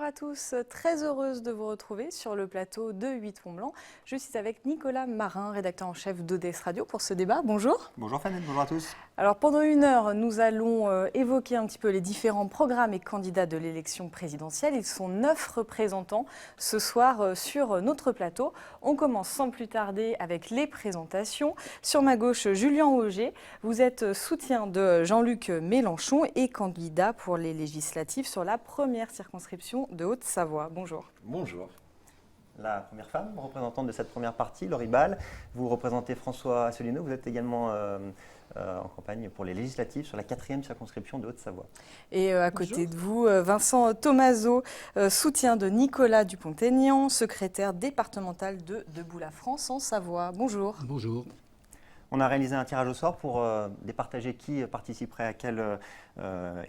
à tous, très heureuse de vous retrouver sur le plateau de 8 Fonds Blancs. Je suis avec Nicolas Marin, rédacteur en chef d'Odès Radio pour ce débat. Bonjour. Bonjour Fanette, bonjour à tous. Alors pendant une heure, nous allons évoquer un petit peu les différents programmes et candidats de l'élection présidentielle. Ils sont 9 représentants ce soir sur notre plateau. On commence sans plus tarder avec les présentations. Sur ma gauche, Julien Auger. Vous êtes soutien de Jean-Luc Mélenchon et candidat pour les législatives sur la première circonscription de Haute-Savoie. Bonjour. Bonjour. La première femme représentante de cette première partie, Laurie Ball. Vous représentez François Asselineau. Vous êtes également en campagne pour les législatives sur la 4e circonscription de Haute-Savoie. Et à côté de vous, Vincent Thomazeau, soutien de Nicolas Dupont-Aignan, secrétaire départemental de Debout la France en Savoie. Bonjour. Bonjour. On a réalisé un tirage au sort pour départager qui participerait à quelle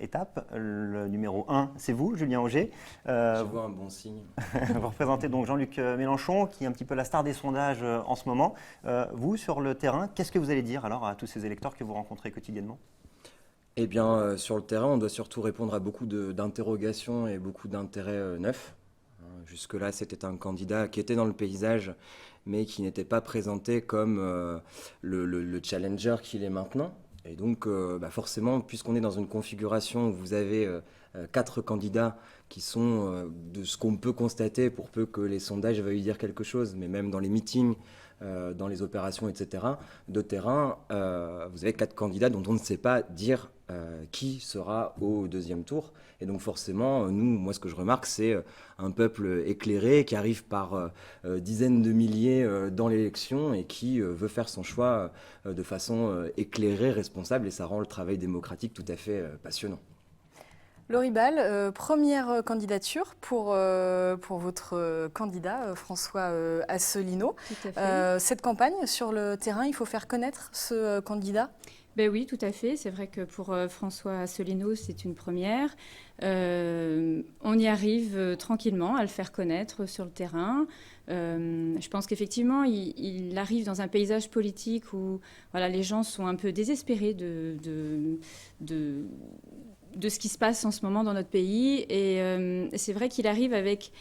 étape. Le numéro 1, c'est vous, Julien Auger. Je vois un bon signe. Vous représentez donc Jean-Luc Mélenchon, qui est un petit peu la star des sondages en ce moment. Vous, sur le terrain, qu'est-ce que vous allez dire alors à tous ces électeurs que vous rencontrez quotidiennement ? Eh bien, sur le terrain, on doit surtout répondre à beaucoup d'interrogations et beaucoup d'intérêts neufs. Jusque-là, c'était un candidat qui était dans le paysage, mais qui n'était pas présenté comme le challenger qu'il est maintenant. Et donc, forcément, puisqu'on est dans une configuration où vous avez 4 candidats qui sont, de ce qu'on peut constater, pour peu que les sondages veuillent dire quelque chose, mais même dans les meetings, dans les opérations, etc., de terrain, vous avez 4 candidats dont on ne sait pas dire qui sera au deuxième tour. Et donc forcément, moi ce que je remarque, c'est un peuple éclairé qui arrive par dizaines de milliers dans l'élection et qui veut faire son choix de façon éclairée, responsable, et ça rend le travail démocratique tout à fait passionnant. Laurie Ball, première candidature pour votre candidat François Asselineau. Tout à fait. Cette campagne sur le terrain, il faut faire connaître ce candidat ? Ben oui, tout à fait. C'est vrai que pour François Asselineau, c'est une première. On y arrive tranquillement à le faire connaître sur le terrain. Je pense qu'effectivement, il arrive dans un paysage politique où voilà, les gens sont un peu désespérés de ce qui se passe en ce moment dans notre pays. Et c'est vrai qu'il arrive avec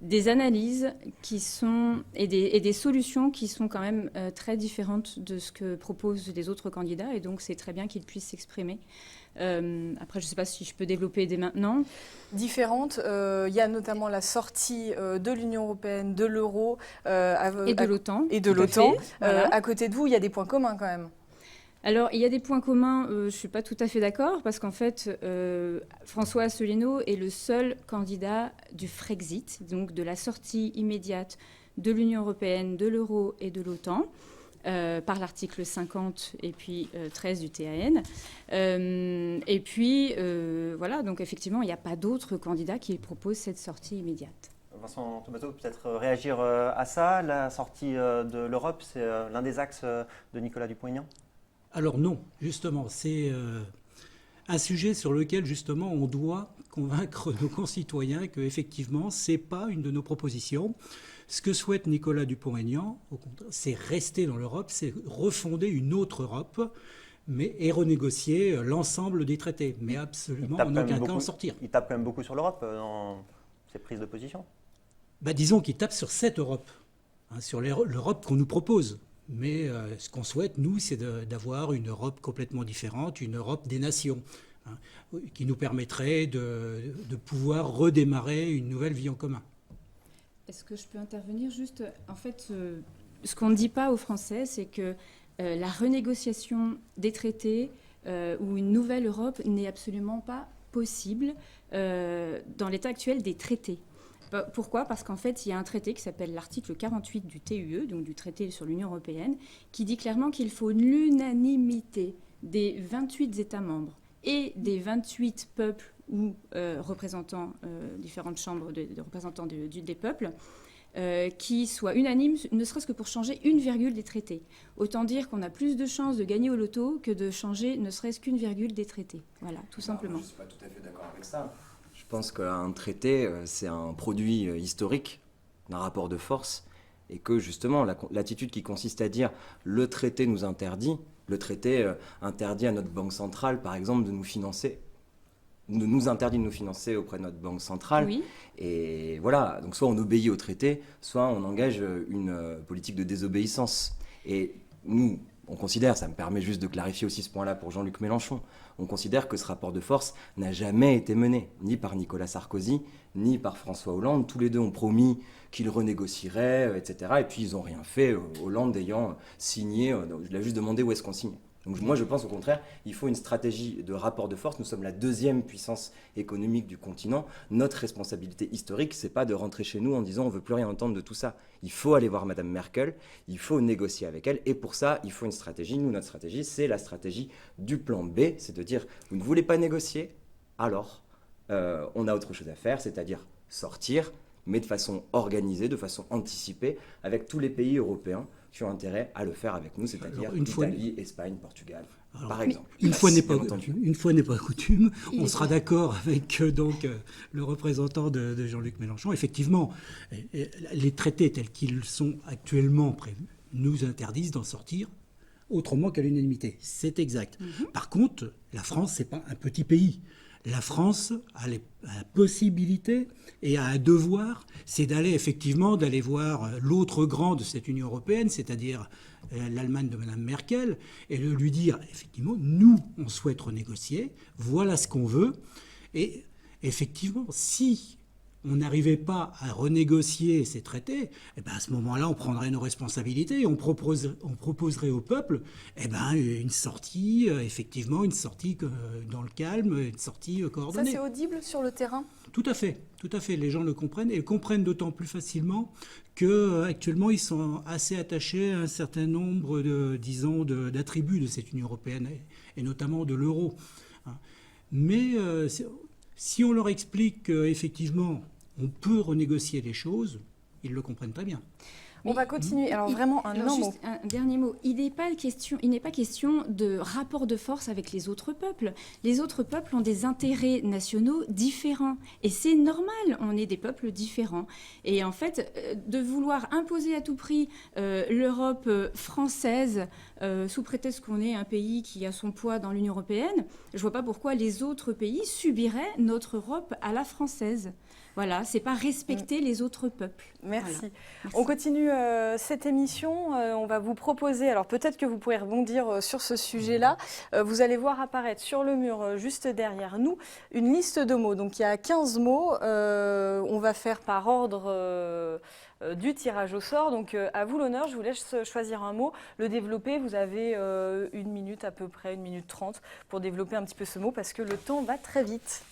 des analyses qui sont, et des solutions qui sont quand même très différentes de ce que proposent les autres candidats. Et donc, c'est très bien qu'il puisse s'exprimer. Après, je ne sais pas si je peux développer dès maintenant. Différentes. Il y a notamment la sortie de l'Union européenne, de l'euro. Et de l'OTAN. Et de l'OTAN. Voilà. À côté de vous, il y a des points communs quand même. Alors, il y a des points communs, je ne suis pas tout à fait d'accord, parce qu'en fait, François Asselineau est le seul candidat du Frexit, donc de la sortie immédiate de l'Union européenne, de l'euro et de l'OTAN, par l'article 50 et puis 13 du TAN. Et puis, voilà, donc effectivement, il n'y a pas d'autres candidats qui proposent cette sortie immédiate. Vincent Thomazeau, peut-être réagir à ça. La sortie de l'Europe, c'est l'un des axes de Nicolas Dupont-Aignan ? Alors non, justement, c'est un sujet sur lequel justement on doit convaincre nos concitoyens qu'effectivement, ce n'est pas une de nos propositions. Ce que souhaite Nicolas Dupont-Aignan, au contraire, c'est rester dans l'Europe, c'est refonder une autre Europe, et renégocier l'ensemble des traités, mais absolument en aucun cas en sortir. Il tape quand même beaucoup sur l'Europe dans ses prises de position. Disons qu'il tape sur cette Europe, sur l'Europe qu'on nous propose. Mais ce qu'on souhaite, nous, c'est d'avoir une Europe complètement différente, une Europe des nations, qui nous permettrait de pouvoir redémarrer une nouvelle vie en commun. Est-ce que je peux intervenir juste ? En fait, ce qu'on ne dit pas aux Français, c'est que la renégociation des traités ou une nouvelle Europe n'est absolument pas possible dans l'état actuel des traités. Pourquoi ? Parce qu'en fait, il y a un traité qui s'appelle l'article 48 du TUE, donc du traité sur l'Union européenne, qui dit clairement qu'il faut l'unanimité des 28 États membres et des 28 peuples ou représentants, différentes chambres de représentants des peuples, qui soient unanimes, ne serait-ce que pour changer une virgule des traités. Autant dire qu'on a plus de chances de gagner au loto que de changer ne serait-ce qu'une virgule des traités. Voilà, tout simplement. Je ne suis pas tout à fait d'accord avec ça. Je pense qu'un traité, c'est un produit historique d'un rapport de force, et que justement, l'attitude qui consiste à dire le traité nous interdit, le traité interdit à notre banque centrale, par exemple, de nous financer. nous interdit de nous financer auprès de notre banque centrale. Oui. Et voilà, donc soit on obéit au traité, soit on engage une politique de désobéissance. Et nous, on considère, ça me permet juste de clarifier aussi ce point-là pour Jean-Luc Mélenchon, on considère que ce rapport de force n'a jamais été mené, ni par Nicolas Sarkozy, ni par François Hollande. Tous les deux ont promis qu'ils renégocieraient, etc. Et puis ils n'ont rien fait, Hollande ayant signé, je l'ai juste demandé où est-ce qu'on signe. Donc moi je pense au contraire, il faut une stratégie de rapport de force. Nous sommes la deuxième puissance économique du continent. Notre responsabilité historique, c'est pas de rentrer chez nous en disant on veut plus rien entendre de tout ça. Il faut aller voir Madame Merkel, il faut négocier avec elle, et pour ça il faut une stratégie. Nous, notre stratégie, c'est la stratégie du plan B, c'est de dire vous ne voulez pas négocier, alors on a autre chose à faire, c'est-à-dire sortir, mais de façon organisée, de façon anticipée, avec tous les pays européens qui ont intérêt à le faire avec nous, c'est-à-dire Italie, Espagne, Portugal, par exemple. Une fois n'est pas coutume, on sera d'accord avec le représentant de Jean-Luc Mélenchon. Effectivement, les traités tels qu'ils sont actuellement prévus nous interdisent d'en sortir autrement qu'à l'unanimité. C'est exact. Par contre, la France, c'est pas un petit pays. La France a la possibilité et a un devoir, c'est d'aller voir l'autre grand de cette Union européenne, c'est-à-dire l'Allemagne de Mme Merkel, et de lui dire, effectivement, nous, on souhaite renégocier, voilà ce qu'on veut. Et effectivement, si on n'arrivait pas à renégocier ces traités, eh ben à ce moment-là, on prendrait nos responsabilités et on proposerait au peuple une sortie, une sortie dans le calme, une sortie coordonnée. Ça, c'est audible sur le terrain ? Tout à fait. Les gens le comprennent et le comprennent d'autant plus facilement qu'actuellement, ils sont assez attachés à un certain nombre d'attributs de cette Union européenne et notamment de l'euro. Mais si on leur explique qu'effectivement, on peut renégocier les choses, ils le comprennent très bien. On va continuer. Alors vraiment un dernier mot. Il n'est pas question de rapport de force avec les autres peuples. Les autres peuples ont des intérêts nationaux différents. Et c'est normal, on est des peuples différents. Et en fait, de vouloir imposer à tout prix l'Europe française, sous prétexte qu'on est un pays qui a son poids dans l'Union européenne, je ne vois pas pourquoi les autres pays subiraient notre Europe à la française. Voilà, c'est pas respecter les autres peuples. Merci. Voilà. On continue cette émission. On va vous proposer, alors peut-être que vous pourrez rebondir sur ce sujet-là. Vous allez voir apparaître sur le mur juste derrière nous une liste de mots. Donc il y a 15 mots. On va faire par ordre du tirage au sort. Donc à vous l'honneur, je vous laisse choisir un mot, le développer. Vous avez 1 minute à peu près, 1 minute 30 pour développer un petit peu ce mot parce que le temps va très vite.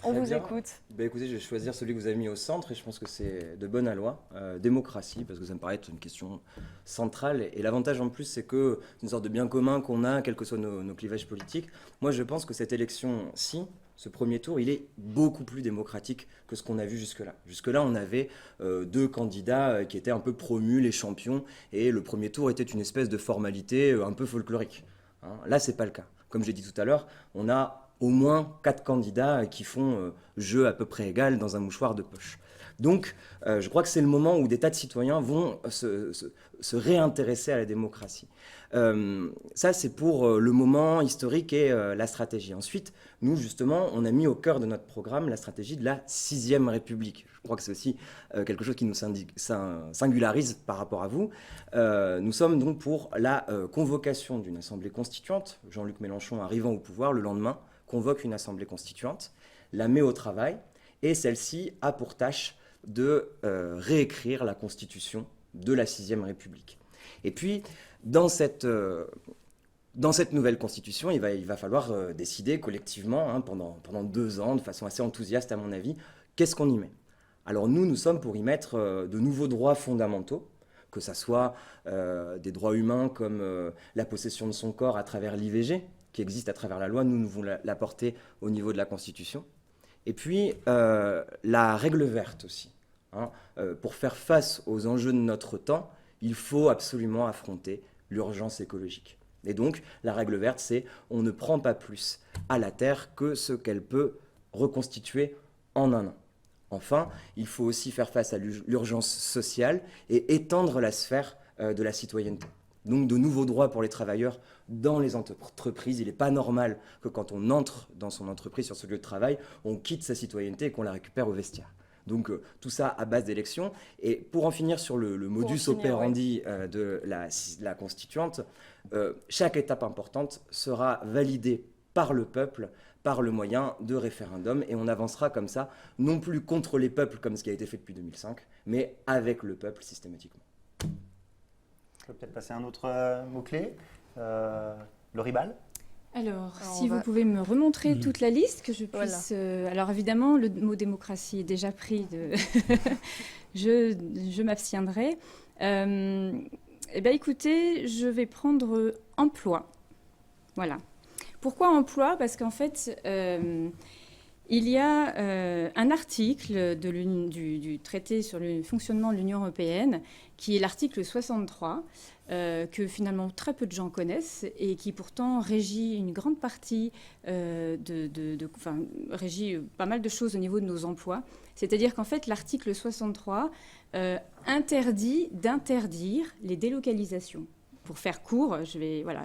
On vous écoute. Écoutez, je vais choisir celui que vous avez mis au centre et je pense que c'est de bonne aloi, démocratie, parce que ça me paraît être une question centrale. Et l'avantage en plus, c'est que c'est une sorte de bien commun qu'on a, quels que soient nos clivages politiques. Moi, je pense que cette élection-ci, ce premier tour, il est beaucoup plus démocratique que ce qu'on a vu jusque-là. Jusque-là, on avait 2 candidats qui étaient un peu promus, les champions, et le premier tour était une espèce de formalité un peu folklorique. Là, c'est pas le cas. Comme j'ai dit tout à l'heure, on a au moins 4 candidats qui font jeu à peu près égal dans un mouchoir de poche. Donc, je crois que c'est le moment où des tas de citoyens vont se réintéresser à la démocratie. Ça, c'est pour le moment historique et la stratégie. Ensuite, nous, justement, on a mis au cœur de notre programme la stratégie de la 6e République. Je crois que c'est aussi quelque chose qui nous singularise par rapport à vous. Nous sommes donc pour la convocation d'une assemblée constituante. Jean-Luc Mélenchon, arrivant au pouvoir le lendemain, convoque une assemblée constituante, la met au travail, et celle-ci a pour tâche de réécrire la constitution de la 6e République. Et puis, dans cette nouvelle constitution, il va falloir décider collectivement, pendant 2 ans, de façon assez enthousiaste à mon avis, qu'est-ce qu'on y met. Alors nous sommes pour y mettre de nouveaux droits fondamentaux, que ce soit des droits humains comme la possession de son corps à travers l'IVG, qui existe à travers la loi, nous voulons l'apporter au niveau de la Constitution. Et puis, la règle verte aussi. Pour faire face aux enjeux de notre temps, il faut absolument affronter l'urgence écologique. Et donc, la règle verte, c'est on ne prend pas plus à la Terre que ce qu'elle peut reconstituer en 1 an. Enfin, il faut aussi faire face à l'urgence sociale et étendre la sphère de la citoyenneté. Donc de nouveaux droits pour les travailleurs dans les entreprises. Il n'est pas normal que quand on entre dans son entreprise, sur ce lieu de travail, on quitte sa citoyenneté et qu'on la récupère au vestiaire. Donc tout ça à base d'élections. Et pour en finir sur le modus operandi de la constituante, chaque étape importante sera validée par le peuple, par le moyen de référendum. Et on avancera comme ça, non plus contre les peuples comme ce qui a été fait depuis 2005, mais avec le peuple systématiquement. Je peux peut-être passer à un autre mot-clé, le RIBAL. Alors, si vous pouvez me remontrer toute la liste, que je puisse... alors évidemment, le mot démocratie est déjà pris, je m'abstiendrai. Eh bien écoutez, je vais prendre emploi. Voilà. Pourquoi emploi? Parce qu'en fait, il y a un article du traité sur le fonctionnement de l'Union européenne, qui est l'article 63, que finalement très peu de gens connaissent et qui pourtant régit une grande partie, régit pas mal de choses au niveau de nos emplois. C'est-à-dire qu'en fait, l'article 63 interdit d'interdire les délocalisations. Pour faire court,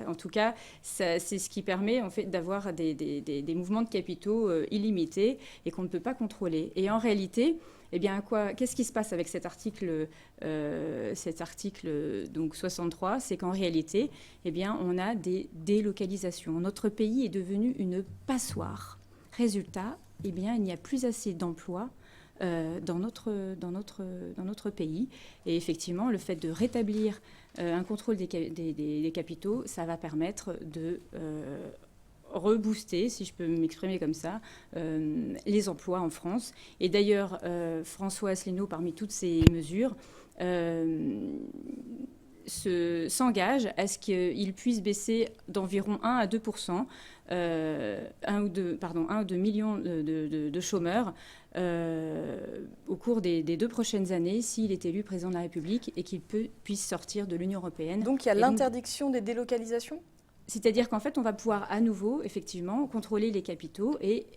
en tout cas, c'est ce qui permet en fait d'avoir des mouvements de capitaux illimités et qu'on ne peut pas contrôler. Et en réalité, eh bien, qu'est-ce qui se passe avec cet article donc 63? C'est qu'en réalité, eh bien, on a des délocalisations. Notre pays est devenu une passoire. Résultat, eh bien, il n'y a plus assez d'emplois dans notre pays. Et effectivement, le fait de rétablir un contrôle des capitaux, ça va permettre de rebooster, si je peux m'exprimer comme ça, les emplois en France. Et d'ailleurs, François Asselineau, parmi toutes ces mesures, s'engage à ce qu'il puisse baisser d'environ 1 à 2%, 1 ou 2 millions de chômeurs au cours des 2 prochaines années s'il est élu président de la République et qu'il puisse sortir de l'Union européenne. Donc il y a l'interdiction des délocalisations ? C'est-à-dire qu'en fait, on va pouvoir à nouveau, effectivement, contrôler les capitaux et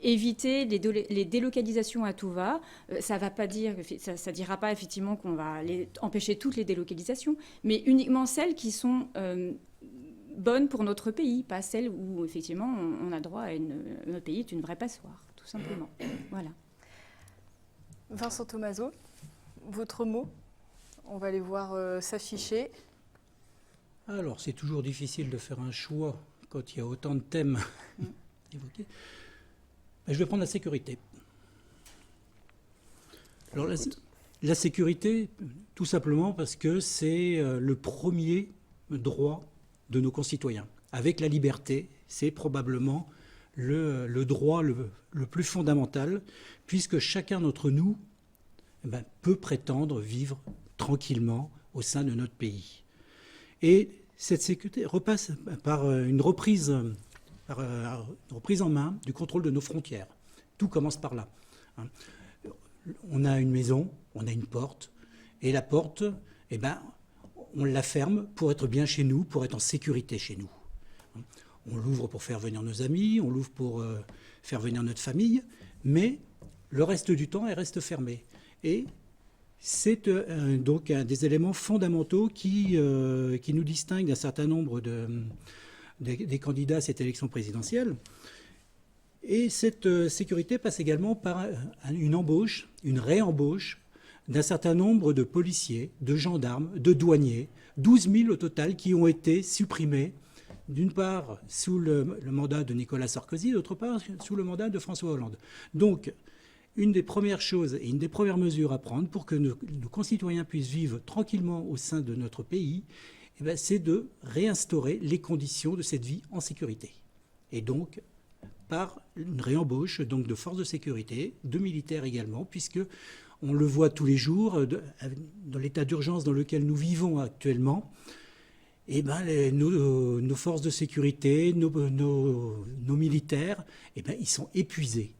éviter les délocalisations à tout va. Ça ne dira pas effectivement qu'on va empêcher toutes les délocalisations, mais uniquement celles qui sont bonnes pour notre pays, pas celles où effectivement on a droit à notre pays est une vraie passoire, tout simplement. Voilà. Vincent Thomazeau, votre mot, on va les voir s'afficher. Alors, c'est toujours difficile de faire un choix quand il y a autant de thèmes évoqués. Je vais prendre la sécurité. Alors, la sécurité, tout simplement parce que c'est le premier droit de nos concitoyens. Avec la liberté, c'est probablement le droit le plus fondamental, puisque chacun d'entre nous peut prétendre vivre tranquillement au sein de notre pays. Et cette sécurité repasse par une reprise en main du contrôle de nos frontières. Tout commence par là. On a une maison, on a une porte, et la porte, on la ferme pour être bien chez nous, pour être en sécurité chez nous. On l'ouvre pour faire venir nos amis, on l'ouvre pour faire venir notre famille, mais le reste du temps, elle reste fermée. Et c'est donc un des éléments fondamentaux qui nous distingue d'un certain nombre des candidats à cette élection présidentielle. Et cette sécurité passe également par une embauche, une réembauche d'un certain nombre de policiers, de gendarmes, de douaniers, 12 000 au total qui ont été supprimés, d'une part sous le mandat de Nicolas Sarkozy, d'autre part sous le mandat de François Hollande. Donc, une des premières choses et une des premières mesures à prendre pour que nos concitoyens puissent vivre tranquillement au sein de notre pays, c'est de réinstaurer les conditions de cette vie en sécurité. Et donc, par une réembauche donc, de forces de sécurité, de militaires également, puisque on le voit tous les jours, dans l'état d'urgence dans lequel nous vivons actuellement, nos forces de sécurité, nos militaires, ils sont épuisés.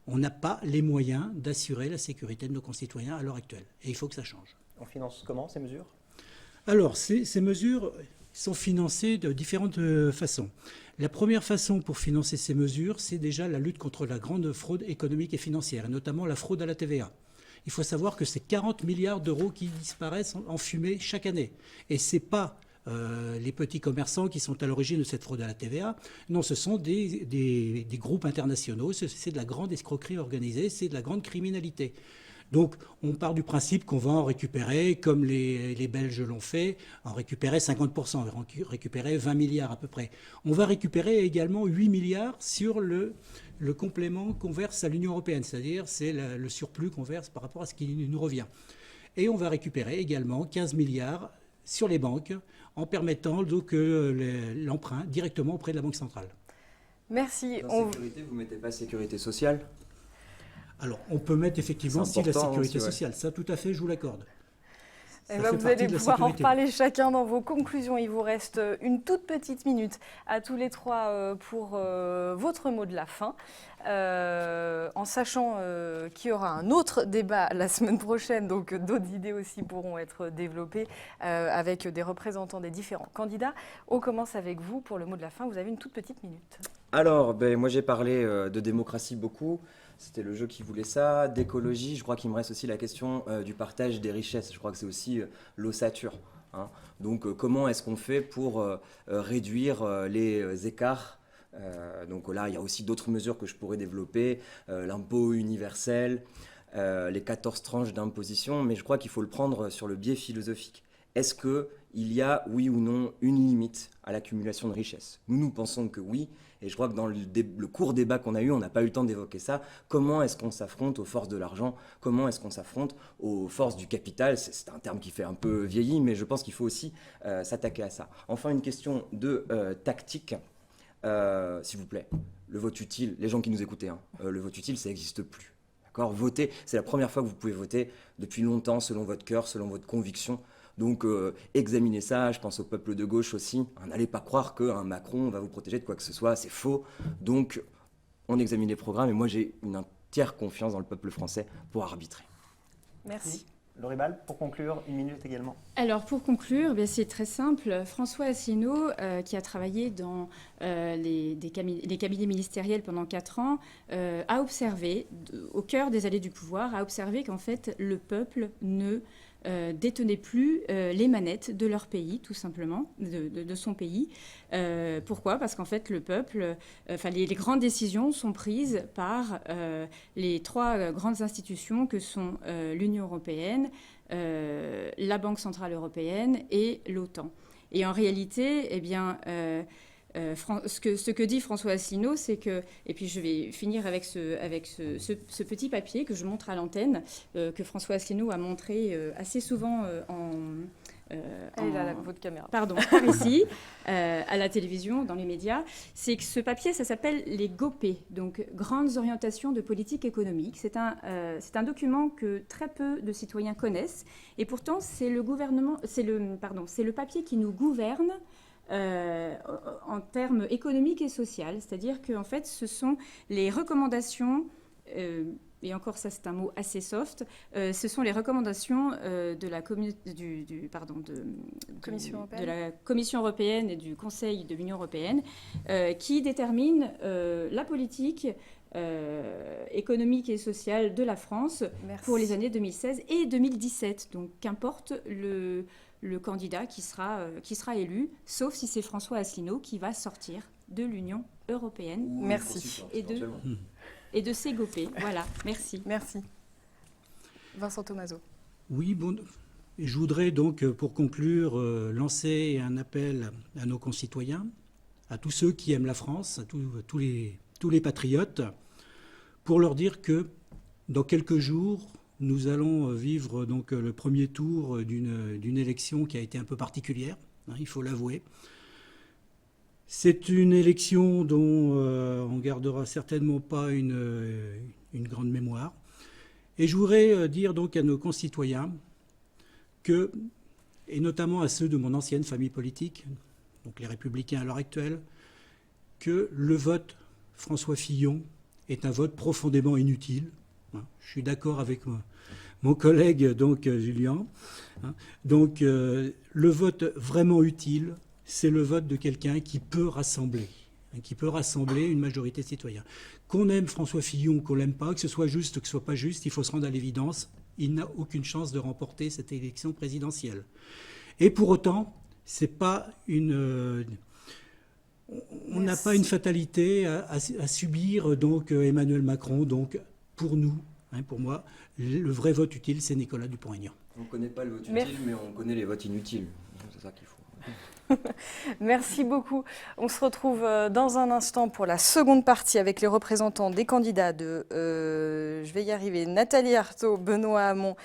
On n'a pas les moyens d'assurer la sécurité de nos concitoyens à l'heure actuelle. Et il faut que ça change. On finance comment ces mesures ? Alors, ces mesures sont financées de différentes façons. La première façon pour financer ces mesures, c'est déjà la lutte contre la grande fraude économique et financière, et notamment la fraude à la TVA. il faut savoir que c'est 40 milliards d'euros qui disparaissent en fumée chaque année. Et ce n'est pas les petits commerçants qui sont à l'origine de cette fraude à la TVA. Non, ce sont des groupes internationaux, c'est de la grande escroquerie organisée, c'est de la grande criminalité. Donc on part du principe qu'on va en récupérer, comme les Belges l'ont fait, en récupérer 50%, récupérer 20 milliards à peu près. On va récupérer également 8 milliards sur le complément qu'on verse à l'Union européenne, c'est-à-dire c'est le surplus qu'on verse par rapport à ce qui nous revient. Et on va récupérer également 15 milliards sur les banques en permettant donc l'emprunt directement auprès de la Banque centrale. Merci. Dans sécurité, vous ne mettez pas sécurité sociale? Alors, on peut mettre effectivement aussi la sécurité aussi, ouais. sociale. Ça, tout à fait, je vous l'accorde. Eh ben, vous allez pouvoir en reparler chacun dans vos conclusions. Il vous reste une toute petite minute à tous les trois pour votre mot de la fin. En sachant qu'il y aura un autre débat la semaine prochaine, donc d'autres idées aussi pourront être développées avec des représentants des différents candidats. On commence avec vous pour le mot de la fin. Vous avez une toute petite minute. Alors, moi j'ai parlé de démocratie beaucoup. C'était le jeu qui voulait ça, d'écologie. Je crois qu'il me reste aussi la question du partage des richesses. Je crois que c'est aussi l'ossature. Hein. Donc comment est-ce qu'on fait pour réduire les écarts donc là, il y a aussi d'autres mesures que je pourrais développer, l'impôt universel, les 14 tranches d'imposition, mais je crois qu'il faut le prendre sur le biais philosophique. Est-ce qu'il y a, oui ou non, une limite à l'accumulation de richesses? Nous pensons que oui. Et je crois que dans le court débat qu'on a eu, on n'a pas eu le temps d'évoquer ça. Comment est-ce qu'on s'affronte aux forces de l'argent? Comment est-ce qu'on s'affronte aux forces du capital? C'est un terme qui fait un peu vieilli, mais je pense qu'il faut aussi s'attaquer à ça. Enfin, une question de tactique, s'il vous plaît. Le vote utile, les gens qui nous écoutaient, hein, le vote utile, ça n'existe plus. D'accord? Voter, c'est la première fois que vous pouvez voter depuis longtemps, selon votre cœur, selon votre conviction. Donc, examinez ça, je pense au peuple de gauche aussi. N'allez pas croire qu'un Macron va vous protéger de quoi que ce soit, c'est faux. Donc, on examine les programmes et moi, j'ai une entière confiance dans le peuple français pour arbitrer. Merci. Laurie Ball, pour conclure, une minute également. Alors, pour conclure, c'est très simple. François Asselineau, qui a travaillé dans les cabinets ministériels pendant 4 ans, a observé, au cœur des allées du pouvoir, a observé qu'en fait, le peuple ne détenaient plus les manettes de leur pays, tout simplement, de son pays. Pourquoi? Parce qu'en fait, le peuple, les grandes décisions sont prises par les 3 grandes institutions que sont l'Union européenne, la Banque centrale européenne et l'OTAN. Et en réalité, eh bien, ce que dit François Asselineau, c'est que, et puis je vais finir avec ce petit papier que je montre à l'antenne, que François Asselineau a montré assez souvent votre caméra. Pardon, par ici, à la télévision, dans les médias. C'est que ce papier, ça s'appelle les GOPÉ, donc Grandes orientations de politique économique. C'est un document que très peu de citoyens connaissent, et pourtant c'est le papier qui nous gouverne. En termes économiques et sociaux, c'est-à-dire qu'en fait, ce sont les recommandations, et encore ça c'est un mot assez soft, ce sont les recommandations de la Commission européenne et du Conseil de l'Union européenne qui déterminent la politique économique et sociale de la France pour les années 2016 et 2017. Donc qu'importe le candidat qui sera élu, sauf si c'est François Asselineau qui va sortir de l'Union européenne. Merci. Et de ses GOPÉ. Voilà, merci. Merci. Vincent Thomazeau. Oui, et je voudrais donc, pour conclure, lancer un appel à nos concitoyens, à tous ceux qui aiment la France, à tous les patriotes, pour leur dire que dans quelques jours, nous allons vivre donc le premier tour d'une élection qui a été un peu particulière, hein, il faut l'avouer. C'est une élection dont on gardera certainement pas une grande mémoire. Et je voudrais dire donc à nos concitoyens que, et notamment à ceux de mon ancienne famille politique, donc les Républicains à l'heure actuelle, que le vote François Fillon est un vote profondément inutile. Je suis d'accord avec mon collègue donc, Julien. Donc le vote vraiment utile, c'est le vote de quelqu'un qui peut rassembler une majorité de citoyens. Qu'on aime François Fillon ou qu'on l'aime pas, que ce soit juste ou que ce soit pas juste, il faut se rendre à l'évidence, il n'a aucune chance de remporter cette élection présidentielle. Et pour autant, c'est pas on n'a pas une fatalité à subir donc Emmanuel Macron. Donc pour nous, pour moi, le vrai vote utile, c'est Nicolas Dupont-Aignan. On ne connaît pas le vote utile, mais on connaît les votes inutiles. C'est ça qu'il faut. Merci beaucoup. On se retrouve dans un instant pour la seconde partie avec les représentants des candidats de, je vais y arriver, Nathalie Arthaud, Benoît Hamon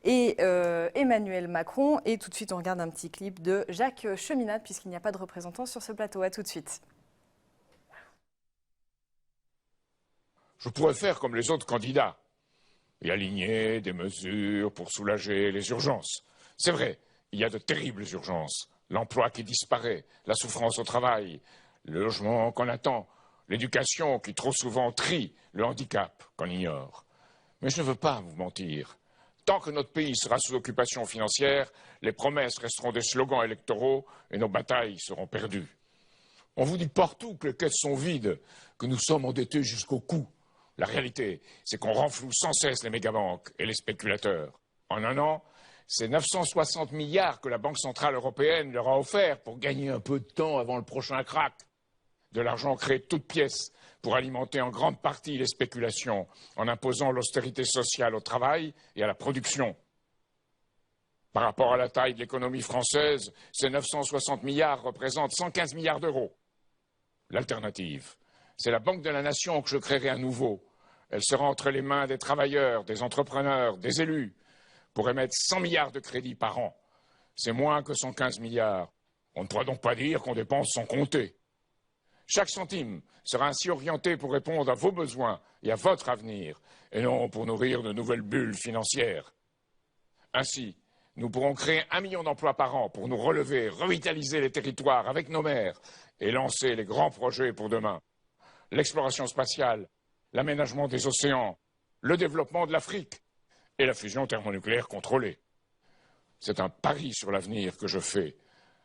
et Emmanuel Macron. Et tout de suite, on regarde un petit clip de Jacques Cheminade, puisqu'il n'y a pas de représentants sur ce plateau. À tout de suite. Je pourrais faire comme les autres candidats et aligner des mesures pour soulager les urgences. C'est vrai, il y a de terribles urgences. L'emploi qui disparaît, la souffrance au travail, le logement qu'on attend, l'éducation qui trop souvent trie, le handicap qu'on ignore. Mais je ne veux pas vous mentir. Tant que notre pays sera sous occupation financière, les promesses resteront des slogans électoraux et nos batailles seront perdues. On vous dit partout que les caisses sont vides, que nous sommes endettés jusqu'au cou. La réalité, c'est qu'on renfloue sans cesse les mégabanques et les spéculateurs. En un an, c'est 960 milliards que la Banque centrale européenne leur a offert pour gagner un peu de temps avant le prochain krach. De l'argent créé de toutes pièces pour alimenter en grande partie les spéculations en imposant l'austérité sociale au travail et à la production. Par rapport à la taille de l'économie française, ces 960 milliards représentent 115 milliards d'euros. L'alternative, c'est la Banque de la Nation que je créerai à nouveau. Elle sera entre les mains des travailleurs, des entrepreneurs, des élus, pour émettre 100 milliards de crédits par an. C'est moins que 115 milliards. On ne pourra donc pas dire qu'on dépense sans compter. Chaque centime sera ainsi orienté pour répondre à vos besoins et à votre avenir, et non pour nourrir de nouvelles bulles financières. Ainsi, nous pourrons créer 1 million d'emplois par an pour nous relever, revitaliser les territoires avec nos maires et lancer les grands projets pour demain. L'exploration spatiale, l'aménagement des océans, le développement de l'Afrique et la fusion thermonucléaire contrôlée. C'est un pari sur l'avenir que je fais.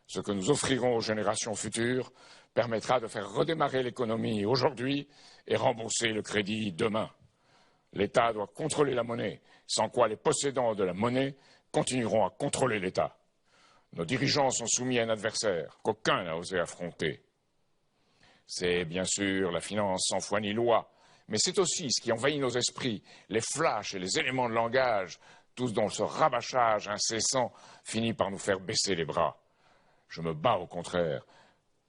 Ce que nous offrirons aux générations futures permettra de faire redémarrer l'économie aujourd'hui et rembourser le crédit demain. L'État doit contrôler la monnaie, sans quoi les possédants de la monnaie continueront à contrôler l'État. Nos dirigeants sont soumis à un adversaire qu'aucun n'a osé affronter. C'est bien sûr la finance sans foi ni loi, mais c'est aussi ce qui envahit nos esprits, les flashs et les éléments de langage, tous dont ce rabâchage incessant finit par nous faire baisser les bras. Je me bats au contraire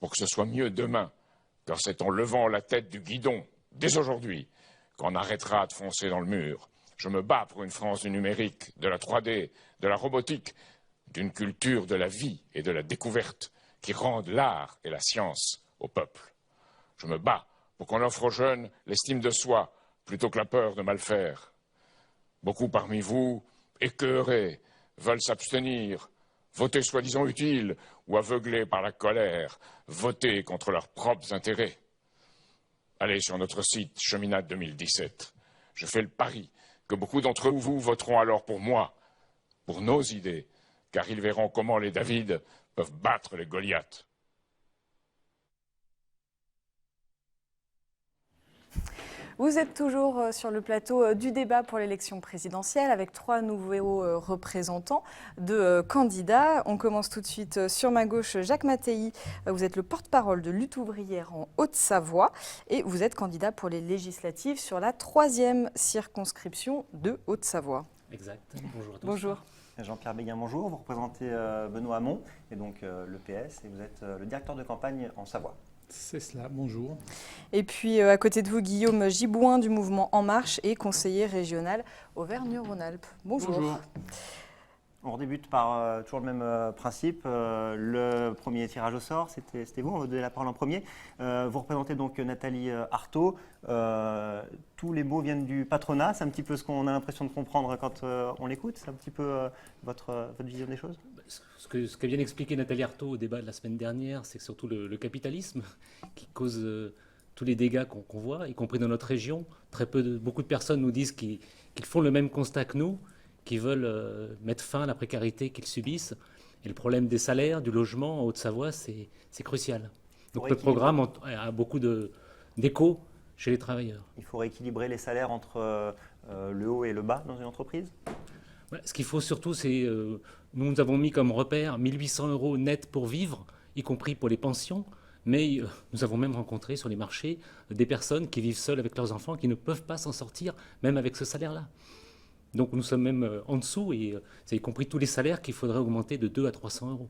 pour que ce soit mieux demain, car c'est en levant la tête du guidon, dès aujourd'hui, qu'on arrêtera de foncer dans le mur. Je me bats pour une France du numérique, de la 3D, de la robotique, d'une culture de la vie et de la découverte qui rendent l'art et la science au peuple. Je me bats pour qu'on offre aux jeunes l'estime de soi plutôt que la peur de mal faire. Beaucoup parmi vous, écœurés, veulent s'abstenir, voter soi-disant utile ou aveuglés par la colère, voter contre leurs propres intérêts. Allez sur notre site Cheminade 2017. Je fais le pari que beaucoup d'entre vous voteront alors pour moi, pour nos idées, car ils verront comment les David peuvent battre les Goliaths. Vous êtes toujours sur le plateau du débat pour l'élection présidentielle avec 3 nouveaux représentants de candidats. On commence tout de suite sur ma gauche, Jacques Mattei. Vous êtes le porte-parole de Lutte ouvrière en Haute-Savoie et vous êtes candidat pour les législatives sur la 3e circonscription de Haute-Savoie. Exact. Bonjour à tous. Bonjour. Jean-Pierre Béguin, bonjour. Vous représentez Benoît Hamon et donc le PS et vous êtes le directeur de campagne en Savoie. C'est cela, bonjour. Et puis à côté de vous, Guillaume Gibouin du mouvement En Marche et conseiller régional Auvergne-Rhône-Alpes. Bonjour. Bonjour. On débute par toujours le même principe. Le premier tirage au sort, c'était vous, on va vous donner la parole en premier. Vous représentez donc Nathalie Arthaud. Tous les mots viennent du patronat, c'est un petit peu ce qu'on a l'impression de comprendre quand on l'écoute. C'est un petit peu votre vision des choses. Ce qu'a bien expliqué Nathalie Arthaud au débat de la semaine dernière, c'est surtout le capitalisme qui cause tous les dégâts qu'on voit, y compris dans notre région. Beaucoup de personnes nous disent qu'ils font le même constat que nous, qui veulent mettre fin à la précarité qu'ils subissent. Et le problème des salaires, du logement en Haute-Savoie, c'est crucial. Donc le programme a beaucoup d'écho chez les travailleurs. Il faut rééquilibrer les salaires entre le haut et le bas dans une entreprise ? Ouais, ce qu'il faut surtout, c'est... nous avons mis comme repère 1 800 € net pour vivre, y compris pour les pensions. Mais nous avons même rencontré sur les marchés des personnes qui vivent seules avec leurs enfants, qui ne peuvent pas s'en sortir, même avec ce salaire-là. Donc nous sommes même en dessous, et c'est y compris tous les salaires qu'il faudrait augmenter de 200 à 300 €.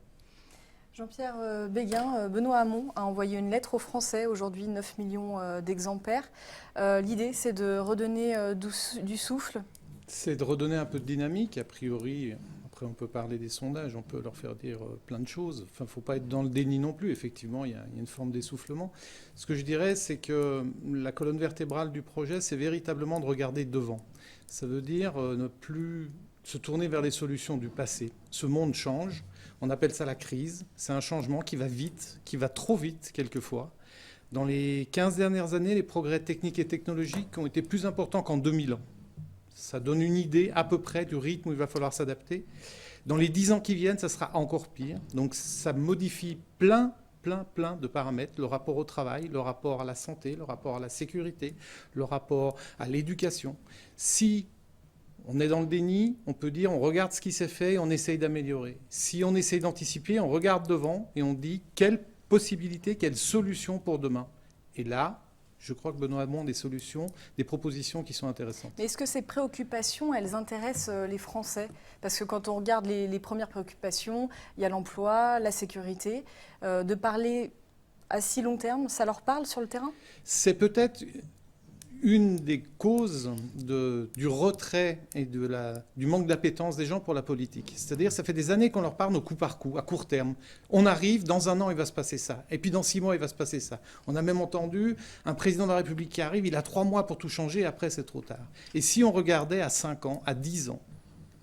Jean-Pierre Béguin, Benoît Hamon a envoyé une lettre aux Français, aujourd'hui 9 millions d'exemplaires. L'idée, c'est de redonner du souffle. C'est de redonner un peu de dynamique, a priori. Après, on peut parler des sondages, on peut leur faire dire plein de choses. Enfin, il ne faut pas être dans le déni non plus. Effectivement, il y a une forme d'essoufflement. Ce que je dirais, c'est que la colonne vertébrale du projet, c'est véritablement de regarder devant. Ça veut dire ne plus se tourner vers les solutions du passé. Ce monde change. On appelle ça la crise. C'est un changement qui va vite, qui va trop vite quelquefois. Dans les 15 dernières années, les progrès techniques et technologiques ont été plus importants qu'en 2000 ans. Ça donne une idée à peu près du rythme où il va falloir s'adapter. Dans les 10 ans qui viennent, ça sera encore pire. Donc ça modifie plein de paramètres. Le rapport au travail, le rapport à la santé, le rapport à la sécurité, le rapport à l'éducation. Si on est dans le déni, on peut dire on regarde ce qui s'est fait et on essaye d'améliorer. Si on essaye d'anticiper, on regarde devant et on dit quelles possibilités, quelles solutions pour demain. Et là, je crois que Benoît Hamon a des solutions, des propositions qui sont intéressantes. Mais est-ce que ces préoccupations, elles intéressent les Français? Parce que quand on regarde les premières préoccupations, il y a l'emploi, la sécurité. De parler à si long terme, ça leur parle sur le terrain? C'est peut-être une des causes du retrait et du manque d'appétence des gens pour la politique. C'est-à-dire, ça fait des années qu'on leur parle au coup par coup, à court terme. On arrive, dans 1 an, il va se passer ça. Et puis dans 6 mois, il va se passer ça. On a même entendu un président de la République qui arrive, il a 3 mois pour tout changer, et après, c'est trop tard. Et si on regardait à 5 ans, à 10 ans,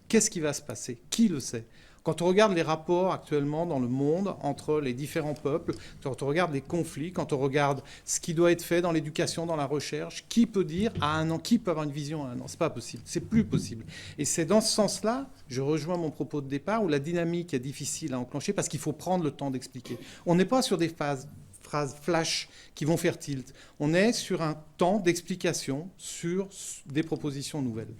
qu'est-ce qui va se passer? Qui le sait? Quand on regarde les rapports actuellement dans le monde entre les différents peuples, quand on regarde les conflits, quand on regarde ce qui doit être fait dans l'éducation, dans la recherche, qui peut dire à 1 an, qui peut avoir une vision à 1 an? C'est pas possible, c'est plus possible. Et c'est dans ce sens-là, je rejoins mon propos de départ, où la dynamique est difficile à enclencher parce qu'il faut prendre le temps d'expliquer. On n'est pas sur des phrases flash qui vont faire tilt. On est sur un temps d'explication sur des propositions nouvelles.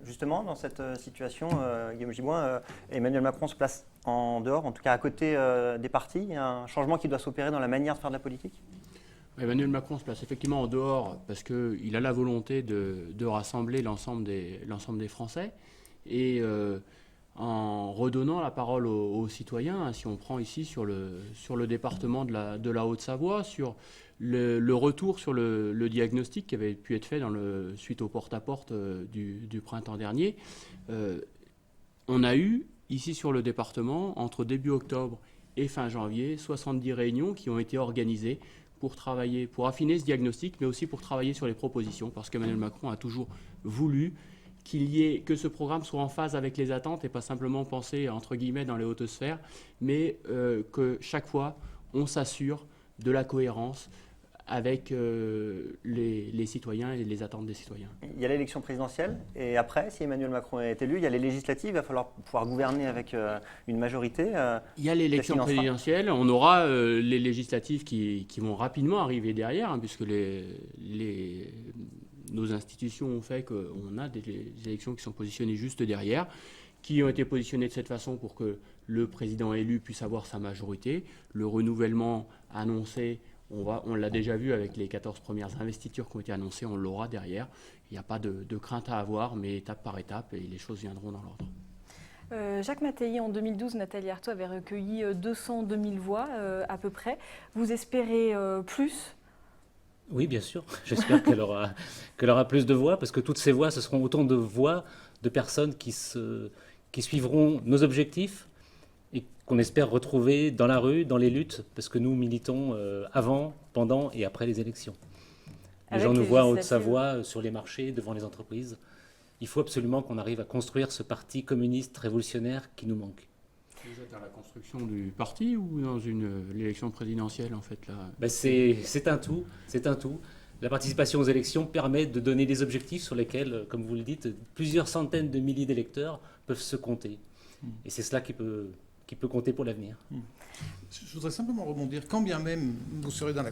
Justement, dans cette situation, Guillaume Giboin, Emmanuel Macron se place en dehors, en tout cas à côté des partis. Il y a un changement qui doit s'opérer dans la manière de faire de la politique? Emmanuel Macron se place effectivement en dehors parce qu'il a la volonté de rassembler l'ensemble des Français et en redonnant la parole aux citoyens. Si on prend ici sur le département de la Haute-Savoie, sur le retour sur le diagnostic qui avait pu être fait suite au porte-à-porte du printemps dernier, on a eu ici sur le département, entre début octobre et fin janvier, 70 réunions qui ont été organisées pour travailler, pour affiner ce diagnostic, mais aussi pour travailler sur les propositions, parce qu'Emmanuel Macron a toujours voulu que ce programme soit en phase avec les attentes et pas simplement pensé entre guillemets dans les hautes sphères, mais que chaque fois on s'assure de la cohérence avec les citoyens et les attentes des citoyens. Il y a l'élection présidentielle et après, si Emmanuel Macron est élu, il y a les législatives, il va falloir pouvoir gouverner avec une majorité. Il y a l'élection présidentielle, on aura les législatives qui vont rapidement arriver derrière, hein, puisque nos institutions ont fait qu'on a des élections qui sont positionnées juste derrière, qui ont été positionnées de cette façon pour que le président élu puisse avoir sa majorité. Le renouvellement annoncé, on l'a déjà vu avec les 14 premières investitures qui ont été annoncées, on l'aura derrière. Il n'y a pas de crainte à avoir, mais étape par étape, et les choses viendront dans l'ordre. Jacques Mattei, en 2012, Nathalie Arthaud avait recueilli 202 000 voix à peu près. Vous espérez plus? Oui, bien sûr. J'espère qu'elle aura plus de voix, parce que toutes ces voix, ce seront autant de voix de personnes qui suivront nos objectifs et qu'on espère retrouver dans la rue, dans les luttes, parce que nous militons avant, pendant et après les élections. Les gens nous voient en Haute-Savoie, sur les marchés, devant les entreprises. Il faut absolument qu'on arrive à construire ce parti communiste révolutionnaire qui nous manque. Vous êtes dans la construction du parti ou dans l'élection présidentielle, en fait là? C'est un tout. La participation aux élections permet de donner des objectifs sur lesquels, comme vous le dites, plusieurs centaines de milliers d'électeurs peuvent se compter. Et c'est cela qui peut compter pour l'avenir. Je voudrais simplement rebondir. Quand bien même il serait dans la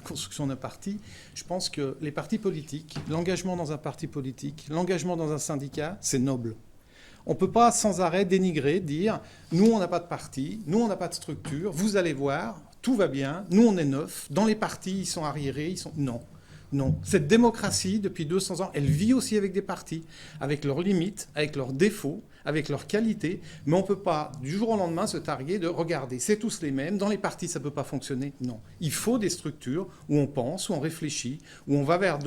construction d'un parti, je pense que les partis politiques, l'engagement dans un parti politique, l'engagement dans un syndicat, c'est noble. On ne peut pas sans arrêt dénigrer, dire « nous, on n'a pas de parti, nous, on n'a pas de structure, vous allez voir, tout va bien, nous, on est neuf, dans les partis, ils sont arriérés, ils sont... » Non. Non. Cette démocratie, depuis 200 ans, elle vit aussi avec des partis, avec leurs limites, avec leurs défauts, avec leurs qualités, mais on ne peut pas, du jour au lendemain, se targuer de « regarder, c'est tous les mêmes, dans les partis, ça ne peut pas fonctionner ». Non. Il faut des structures où on pense, où on réfléchit, où on va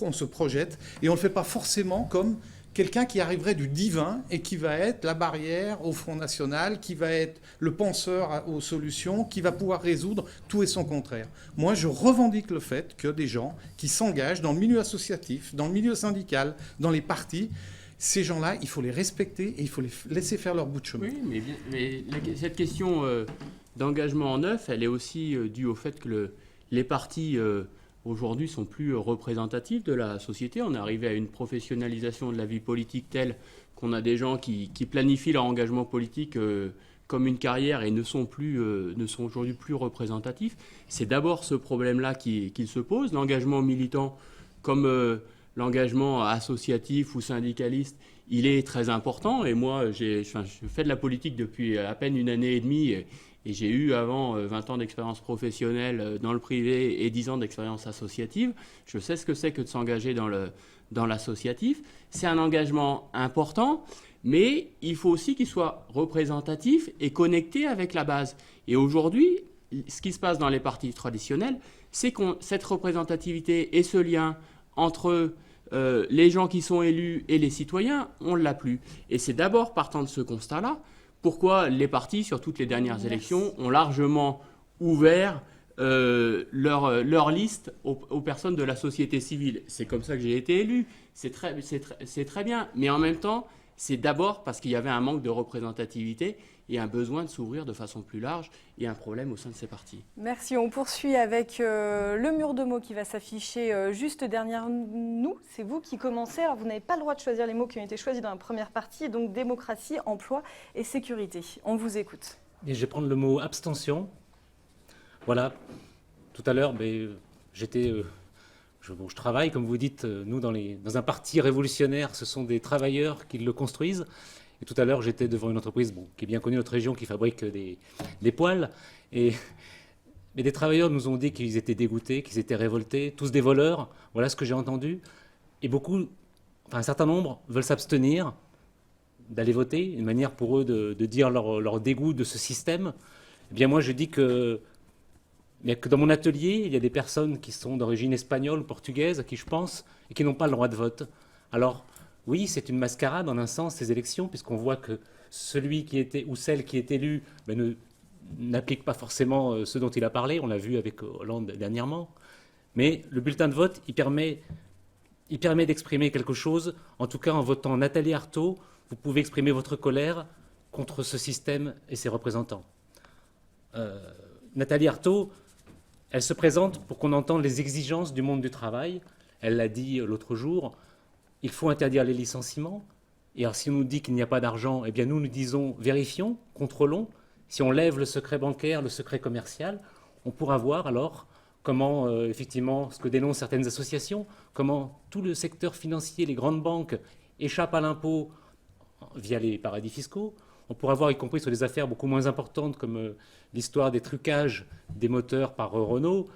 on se projette, et on ne le fait pas forcément comme quelqu'un qui arriverait du divin et qui va être la barrière au Front National, qui va être le penseur aux solutions, qui va pouvoir résoudre tout et son contraire. Moi, je revendique le fait que des gens qui s'engagent dans le milieu associatif, dans le milieu syndical, dans les partis, ces gens-là, il faut les respecter et il faut les laisser faire leur bout de chemin. Oui, mais cette question d'engagement en neuf, elle est aussi due au fait que les partis... aujourd'hui sont plus représentatifs de la société. On est arrivé à une professionnalisation de la vie politique telle qu'on a des gens qui planifient leur engagement politique comme une carrière et ne sont aujourd'hui plus représentatifs. C'est d'abord ce problème-là qui se pose. L'engagement militant comme l'engagement associatif ou syndicaliste, il est très important. Et moi, je fais de la politique depuis à peine 1 année et demie. Et j'ai eu avant 20 ans d'expérience professionnelle dans le privé et 10 ans d'expérience associative. Je sais ce que c'est que de s'engager dans l'associatif. C'est un engagement important, mais il faut aussi qu'il soit représentatif et connecté avec la base. Et aujourd'hui, ce qui se passe dans les partis traditionnels, c'est que cette représentativité et ce lien entre les gens qui sont élus et les citoyens, on ne l'a plus. Et c'est d'abord partant de ce constat-là pourquoi les partis, sur toutes les dernières élections, ont largement ouvert leur liste aux personnes de la société civile. C'est comme ça que j'ai été élu. C'est très bien. Mais en même temps, c'est d'abord parce qu'il y avait un manque de représentativité et un besoin de s'ouvrir de façon plus large et un problème au sein de ces partis. Merci. On poursuit avec le mur de mots qui va s'afficher juste derrière nous. C'est vous qui commencez. Alors, vous n'avez pas le droit de choisir les mots qui ont été choisis dans la première partie, donc démocratie, emploi et sécurité. On vous écoute. Et je vais prendre le mot abstention. Voilà. Tout à l'heure, je travaille, comme vous dites, nous, dans un parti révolutionnaire, ce sont des travailleurs qui le construisent. Et tout à l'heure, j'étais devant une entreprise qui est bien connue dans notre région, qui fabrique des poêles. Mais des travailleurs nous ont dit qu'ils étaient dégoûtés, qu'ils étaient révoltés, tous des voleurs. Voilà ce que j'ai entendu. Et un certain nombre veulent s'abstenir d'aller voter, une manière pour eux de dire leur dégoût de ce système. Eh bien, moi, je dis que dans mon atelier, il y a des personnes qui sont d'origine espagnole ou portugaise, à qui je pense, et qui n'ont pas le droit de vote. Alors, oui, c'est une mascarade en un sens, ces élections, puisqu'on voit que celui qui était ou celle qui est élue n'applique pas forcément ce dont il a parlé. On l'a vu avec Hollande dernièrement. Mais le bulletin de vote, il permet d'exprimer quelque chose. En tout cas, en votant Nathalie Arthaud, vous pouvez exprimer votre colère contre ce système et ses représentants. Nathalie Arthaud, elle se présente pour qu'on entende les exigences du monde du travail. Elle l'a dit l'autre jour. Il faut interdire les licenciements. Et alors, si on nous dit qu'il n'y a pas d'argent, eh bien nous disons vérifions, contrôlons. Si on lève le secret bancaire, le secret commercial, on pourra voir alors comment, effectivement, ce que dénoncent certaines associations, comment tout le secteur financier, les grandes banques, échappent à l'impôt via les paradis fiscaux. On pourra voir, y compris sur des affaires beaucoup moins importantes, comme l'histoire des trucages des moteurs par Renault.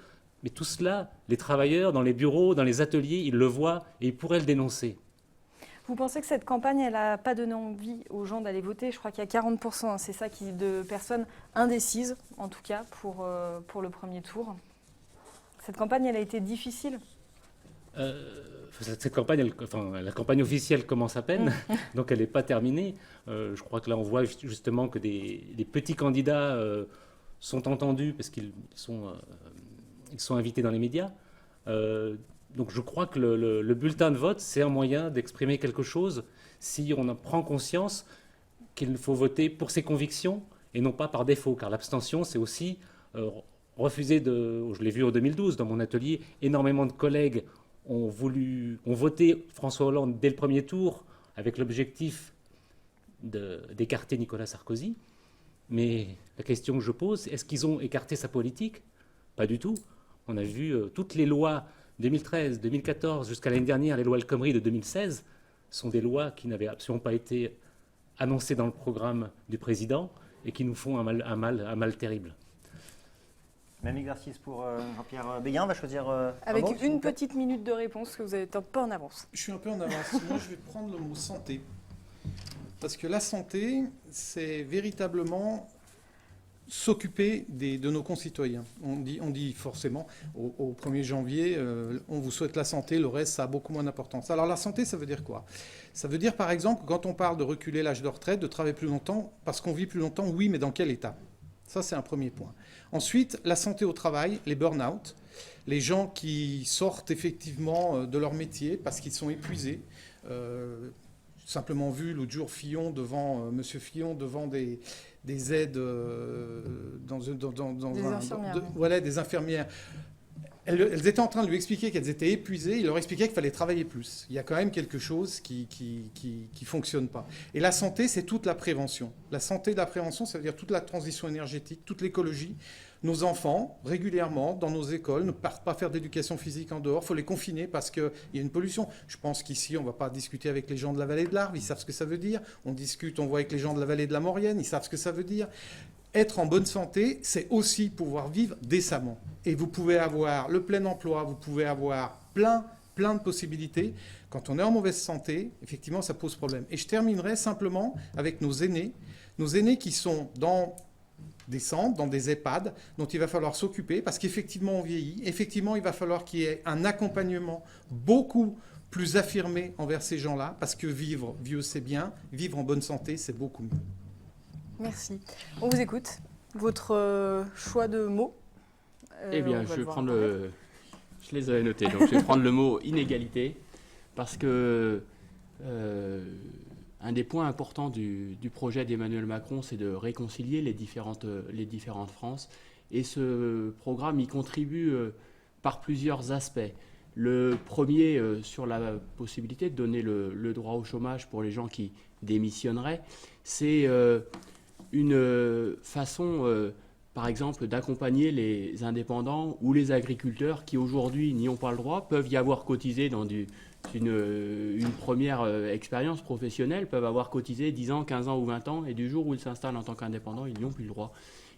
Mais tout cela, les travailleurs, dans les bureaux, dans les ateliers, ils le voient et ils pourraient le dénoncer. Vous pensez que cette campagne, elle n'a pas donné envie aux gens d'aller voter? Je crois qu'il y a 40%, c'est ça, de personnes indécises, en tout cas, pour le premier tour. Cette campagne, elle a été difficile? Cette campagne, la campagne officielle commence à peine, donc elle n'est pas terminée. Je crois que là, on voit justement que des petits candidats sont entendus parce qu'ils sont invités dans les médias. Donc je crois que le bulletin de vote, c'est un moyen d'exprimer quelque chose si on en prend conscience qu'il faut voter pour ses convictions et non pas par défaut. Car l'abstention, c'est aussi refuser je l'ai vu en 2012 dans mon atelier, énormément de collègues ont voté François Hollande dès le premier tour avec l'objectif d'écarter Nicolas Sarkozy. Mais la question que je pose, c'est est-ce qu'ils ont écarté sa politique? Pas du tout. On a vu toutes les lois 2013, 2014, jusqu'à l'année dernière, les lois El Khomri de 2016, sont des lois qui n'avaient absolument pas été annoncés dans le programme du président et qui nous font un mal terrible. Même exercice pour Jean-Pierre Béguin. On va choisir Avec un mot, s'il une vous plaît. petite minute de réponse, que vous êtes un peu en avance. Je suis un peu en avance. Moi, je vais prendre le mot santé. Parce que la santé, c'est véritablement s'occuper de nos concitoyens. On dit forcément, au 1er janvier, on vous souhaite la santé, le reste, ça a beaucoup moins d'importance. Alors la santé, ça veut dire quoi? Ça veut dire, par exemple, quand on parle de reculer l'âge de retraite, de travailler plus longtemps, parce qu'on vit plus longtemps, oui, mais dans quel état? Ça, c'est un premier point. Ensuite, la santé au travail, les burn-out, les gens qui sortent effectivement de leur métier parce qu'ils sont épuisés. Simplement vu l'autre jour Monsieur Fillon devant des aides infirmières. Des infirmières. Elles étaient en train de lui expliquer qu'elles étaient épuisées. Il leur expliquait qu'il fallait travailler plus. Il y a quand même quelque chose qui fonctionne pas. Et la santé, c'est toute la prévention. La santé de la prévention, ça veut dire toute la transition énergétique, toute l'écologie. Nos enfants, régulièrement, dans nos écoles, ne partent pas faire d'éducation physique en dehors. Il faut les confiner parce qu'il y a une pollution. Je pense qu'ici, on ne va pas discuter avec les gens de la vallée de l'Arve. Ils savent ce que ça veut dire. On voit avec les gens de la vallée de la Maurienne. Ils savent ce que ça veut dire. Être en bonne santé, c'est aussi pouvoir vivre décemment. Et vous pouvez avoir le plein emploi, vous pouvez avoir plein de possibilités. Quand on est en mauvaise santé, effectivement, ça pose problème. Et je terminerai simplement avec nos aînés qui sont dans des centres, dans des EHPAD, dont il va falloir s'occuper, parce qu'effectivement, on vieillit. Effectivement, il va falloir qu'il y ait un accompagnement beaucoup plus affirmé envers ces gens-là, parce que vivre vieux, c'est bien. Vivre en bonne santé, c'est beaucoup mieux. Merci. On vous écoute. Votre choix de mots. Eh bien, je vais prendre le... Je les avais notés, donc je vais prendre le mot inégalité, parce que un des points importants du projet d'Emmanuel Macron, c'est de réconcilier les différentes France. Et ce programme y contribue par plusieurs aspects. Le premier, sur la possibilité de donner le droit au chômage pour les gens qui démissionneraient, c'est une façon, par exemple, d'accompagner les indépendants ou les agriculteurs qui aujourd'hui n'y ont pas le droit, peuvent y avoir cotisé dans une première expérience professionnelle, peuvent avoir cotisé 10 ans, 15 ans ou 20 ans, et du jour où ils s'installent en tant qu'indépendants, ils n'y ont plus le droit.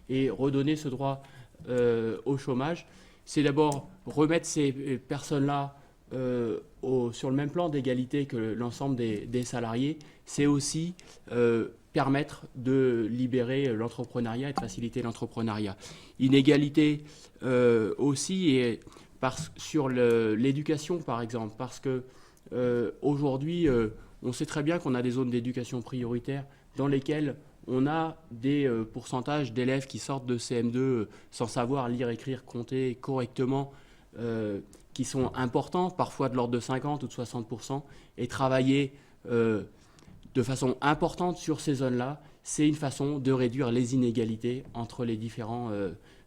Et redonner ce droit au chômage, c'est d'abord remettre ces personnes-là sur le même plan d'égalité que l'ensemble des salariés. C'est aussi permettre de libérer l'entrepreneuriat et de faciliter l'entrepreneuriat. Inégalité aussi et sur l'éducation, par exemple, parce que aujourd'hui, on sait très bien qu'on a des zones d'éducation prioritaire dans lesquelles on a des pourcentages d'élèves qui sortent de CM2 sans savoir lire, écrire, compter correctement, qui sont importants, parfois de l'ordre de 50 ou de 60%, et travailler de façon importante sur ces zones-là, c'est une façon de réduire les inégalités entre les différents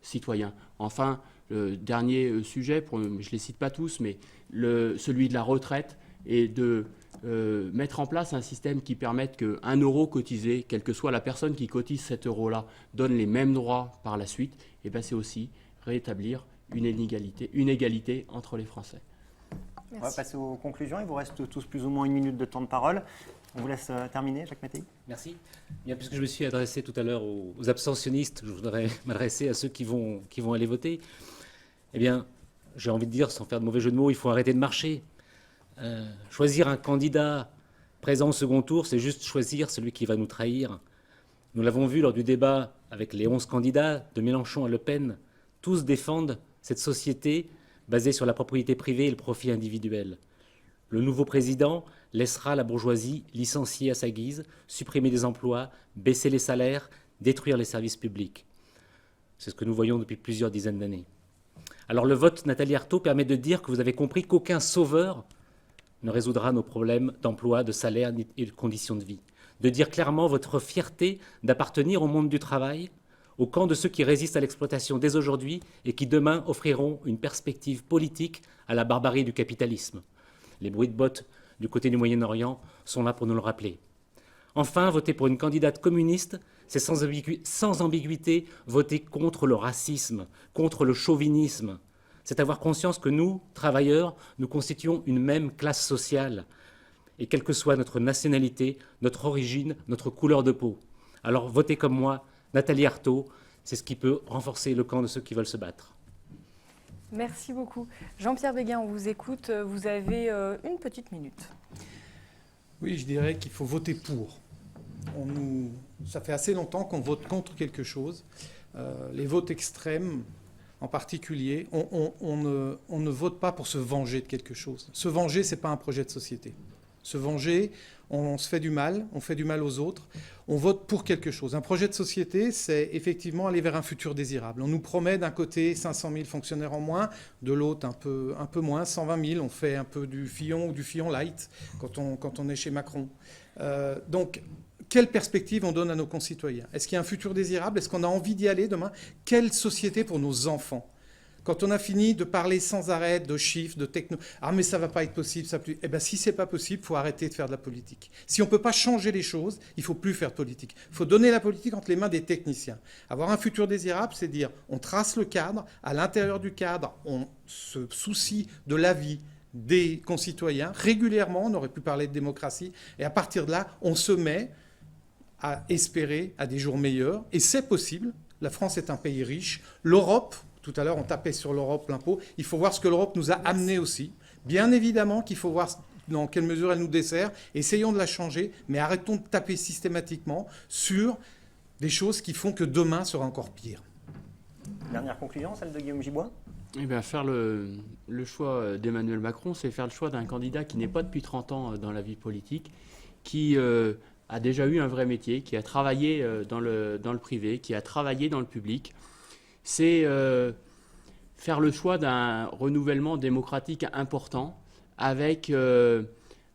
citoyens. Enfin, le dernier sujet, je ne les cite pas tous, mais celui de la retraite, et de mettre en place un système qui permette qu'un euro cotisé, quelle que soit la personne qui cotise cet euro-là, donne les mêmes droits par la suite, et ben c'est aussi rétablir une égalité entre les Français. Merci. On va passer aux conclusions. Il vous reste tous plus ou moins une minute de temps de parole. On vous laisse terminer, Jacques Mattei. Merci. Bien, puisque je me suis adressé tout à l'heure aux abstentionnistes, je voudrais m'adresser à ceux qui vont aller voter. Eh bien, j'ai envie de dire, sans faire de mauvais jeu de mots, il faut arrêter de marcher. Choisir un candidat présent au second tour, c'est juste choisir celui qui va nous trahir. Nous l'avons vu lors du débat avec les 11 candidats, de Mélenchon à Le Pen. Tous défendent cette société basée sur la propriété privée et le profit individuel. Le nouveau président laissera la bourgeoisie licencier à sa guise, supprimer des emplois, baisser les salaires, détruire les services publics. C'est ce que nous voyons depuis plusieurs dizaines d'années. Alors le vote Nathalie Arthaud permet de dire que vous avez compris qu'aucun sauveur ne résoudra nos problèmes d'emploi, de salaire et de conditions de vie. De dire clairement votre fierté d'appartenir au monde du travail, au camp de ceux qui résistent à l'exploitation dès aujourd'hui et qui demain offriront une perspective politique à la barbarie du capitalisme. Les bruits de bottes du côté du Moyen-Orient sont là pour nous le rappeler. Enfin, voter pour une candidate communiste, c'est sans ambiguïté voter contre le racisme, contre le chauvinisme. C'est avoir conscience que nous, travailleurs, nous constituons une même classe sociale et quelle que soit notre nationalité, notre origine, notre couleur de peau. Alors votez comme moi, Nathalie Arthaud, c'est ce qui peut renforcer le camp de ceux qui veulent se battre. Merci beaucoup. Jean-Pierre Béguin, on vous écoute. Vous avez une petite minute. Oui, je dirais qu'il faut voter pour. Ça fait assez longtemps qu'on vote contre quelque chose. Les votes extrêmes, en particulier, on ne vote pas pour se venger de quelque chose. Se venger, ce n'est pas un projet de société. Se venger, on se fait du mal, on fait du mal aux autres. On vote pour quelque chose. Un projet de société, c'est effectivement aller vers un futur désirable. On nous promet d'un côté 500 000 fonctionnaires en moins, de l'autre un peu moins, 120 000. On fait un peu du Fillon ou du Fillon light quand on est chez Macron. Donc, quelle perspective on donne à nos concitoyens? Est-ce qu'il y a un futur désirable? Est-ce qu'on a envie d'y aller demain? Quelle société pour nos enfants? Quand on a fini de parler sans arrêt de chiffres, de techno... Ah mais ça ne va pas être possible, ça plus... Eh bien si ce n'est pas possible, il faut arrêter de faire de la politique. Si on ne peut pas changer les choses, il ne faut plus faire de politique. Il faut donner la politique entre les mains des techniciens. Avoir un futur désirable, c'est dire on trace le cadre, à l'intérieur du cadre, on se soucie de la vie des concitoyens. Régulièrement, on aurait pu parler de démocratie, et à partir de là, on se met à espérer à des jours meilleurs. Et c'est possible. La France est un pays riche. L'Europe... Tout à l'heure, on tapait sur l'Europe, l'impôt. Il faut voir ce que l'Europe nous a amené aussi. Bien évidemment qu'il faut voir dans quelle mesure elle nous dessert. Essayons de la changer, mais arrêtons de taper systématiquement sur des choses qui font que demain sera encore pire. Dernière conclusion, celle de Guillaume Gibois. Eh bien, faire le choix d'Emmanuel Macron, c'est faire le choix d'un candidat qui n'est pas depuis 30 ans dans la vie politique, qui a déjà eu un vrai métier, qui a travaillé dans le privé, qui a travaillé dans le public. C'est faire le choix d'un renouvellement démocratique important avec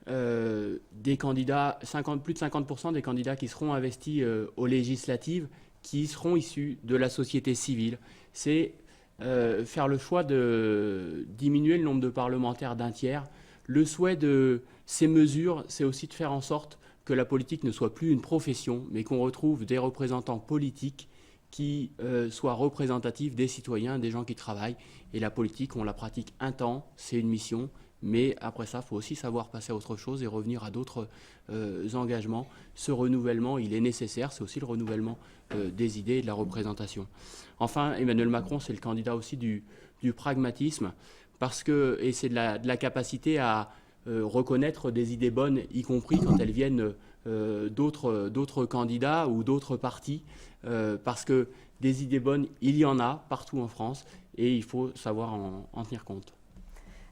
des candidats, plus de 50% des candidats qui seront investis aux législatives, qui seront issus de la société civile. C'est faire le choix de diminuer le nombre de parlementaires d'un tiers. Le souhait de ces mesures, c'est aussi de faire en sorte que la politique ne soit plus une profession, mais qu'on retrouve des représentants politiques qui soit représentatif des citoyens, des gens qui travaillent. Et la politique, on la pratique un temps, c'est une mission, mais après ça, il faut aussi savoir passer à autre chose et revenir à d'autres engagements. Ce renouvellement, il est nécessaire, c'est aussi le renouvellement des idées et de la représentation. Enfin, Emmanuel Macron, c'est le candidat aussi du pragmatisme, parce que, et c'est de la capacité à reconnaître des idées bonnes, y compris quand elles viennent d'autres candidats ou d'autres partis, parce que des idées bonnes, il y en a partout en France et il faut savoir en tenir compte.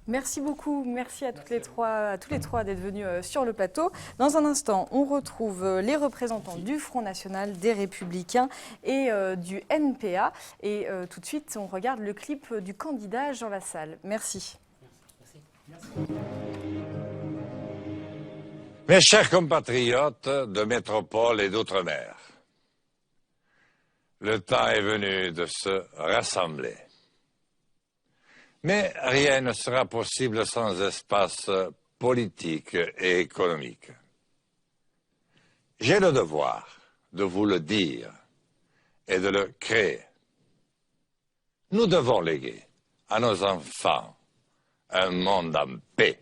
Merci beaucoup, merci à tous les trois d'être venus sur le plateau. Dans un instant, on retrouve les représentants du Front National, des Républicains et du NPA. Et tout de suite, on regarde le clip du candidat Jean Lassalle. Merci. Merci. Mes chers compatriotes de métropole et d'outre-mer, le temps est venu de se rassembler. Mais rien ne sera possible sans espace politique et économique. J'ai le devoir de vous le dire et de le créer. Nous devons léguer à nos enfants un monde en paix.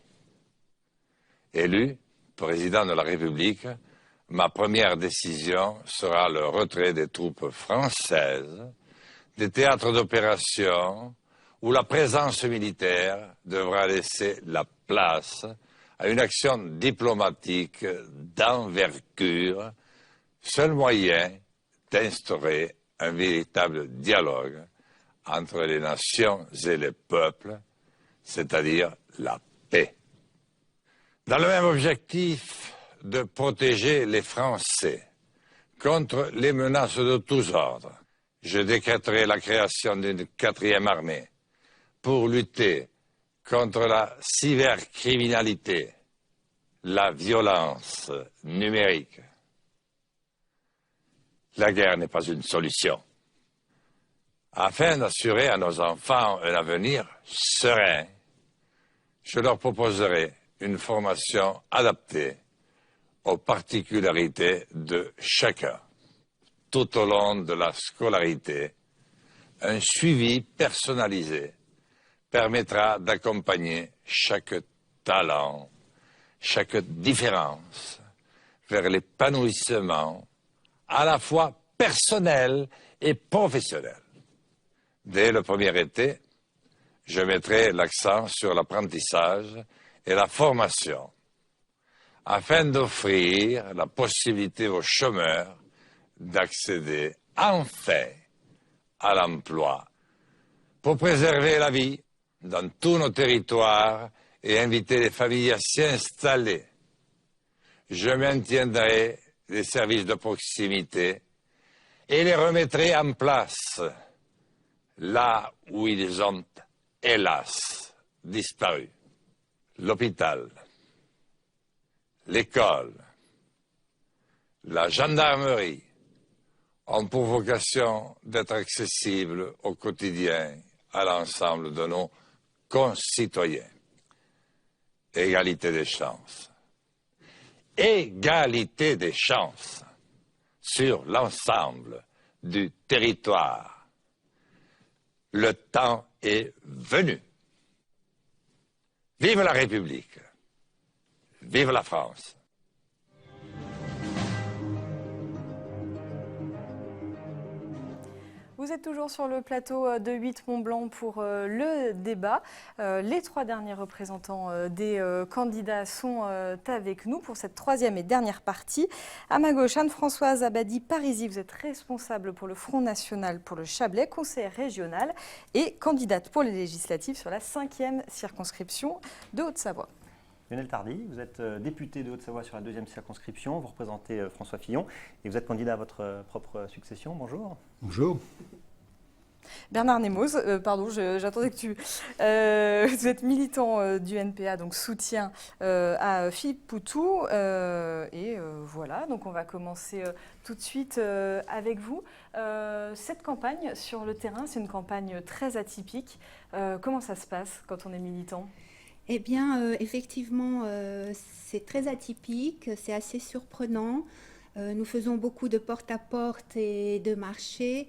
Élu président de la République, ma première décision sera le retrait des troupes françaises, des théâtres d'opération, où la présence militaire devra laisser la place à une action diplomatique d'envergure, seul moyen d'instaurer un véritable dialogue entre les nations et les peuples, c'est-à-dire la paix. Dans le même objectif de protéger les Français contre les menaces de tous ordres, je décréterai la création d'une 4e armée pour lutter contre la cybercriminalité, la violence numérique. La guerre n'est pas une solution. Afin d'assurer à nos enfants un avenir serein, je leur proposerai une formation adaptée aux particularités de chacun. Tout au long de la scolarité, un suivi personnalisé permettra d'accompagner chaque talent, chaque différence vers l'épanouissement à la fois personnel et professionnel. Dès le premier été, je mettrai l'accent sur l'apprentissage et la formation afin d'offrir la possibilité aux chômeurs d'accéder enfin à l'emploi pour préserver la vie dans tous nos territoires et inviter les familles à s'y installer. Je maintiendrai les services de proximité et les remettrai en place là où ils ont, hélas, disparu. L'hôpital, l'école, la gendarmerie ont pour vocation d'être accessibles au quotidien à l'ensemble de nos concitoyens. Égalité des chances. Égalité des chances sur l'ensemble du territoire. Le temps est venu. Vive la République. Vive la France. Vous êtes toujours sur le plateau de 8 Mont-Blanc pour le débat. Les 3 derniers représentants des candidats sont avec nous pour cette 3e et dernière partie. À ma gauche, Anne-Françoise Abadi-Parisi, vous êtes responsable pour le Front National pour le Chablais, conseillère régionale et candidate pour les législatives sur la 5e circonscription de Haute-Savoie. Lionel Tardy, vous êtes député de Haute-Savoie sur la 2e circonscription, vous représentez François Fillon et vous êtes candidat à votre propre succession. Bonjour. Bonjour. Bernard Nemoz, pardon, j'attendais que tu... vous êtes militant du NPA, donc soutien à Philippe Poutou. Voilà, donc on va commencer tout de suite avec vous. Cette campagne sur le terrain, c'est une campagne très atypique. Comment ça se passe quand on est militant ? Eh bien, effectivement, c'est très atypique, c'est assez surprenant. Nous faisons beaucoup de porte-à-porte et de marchés.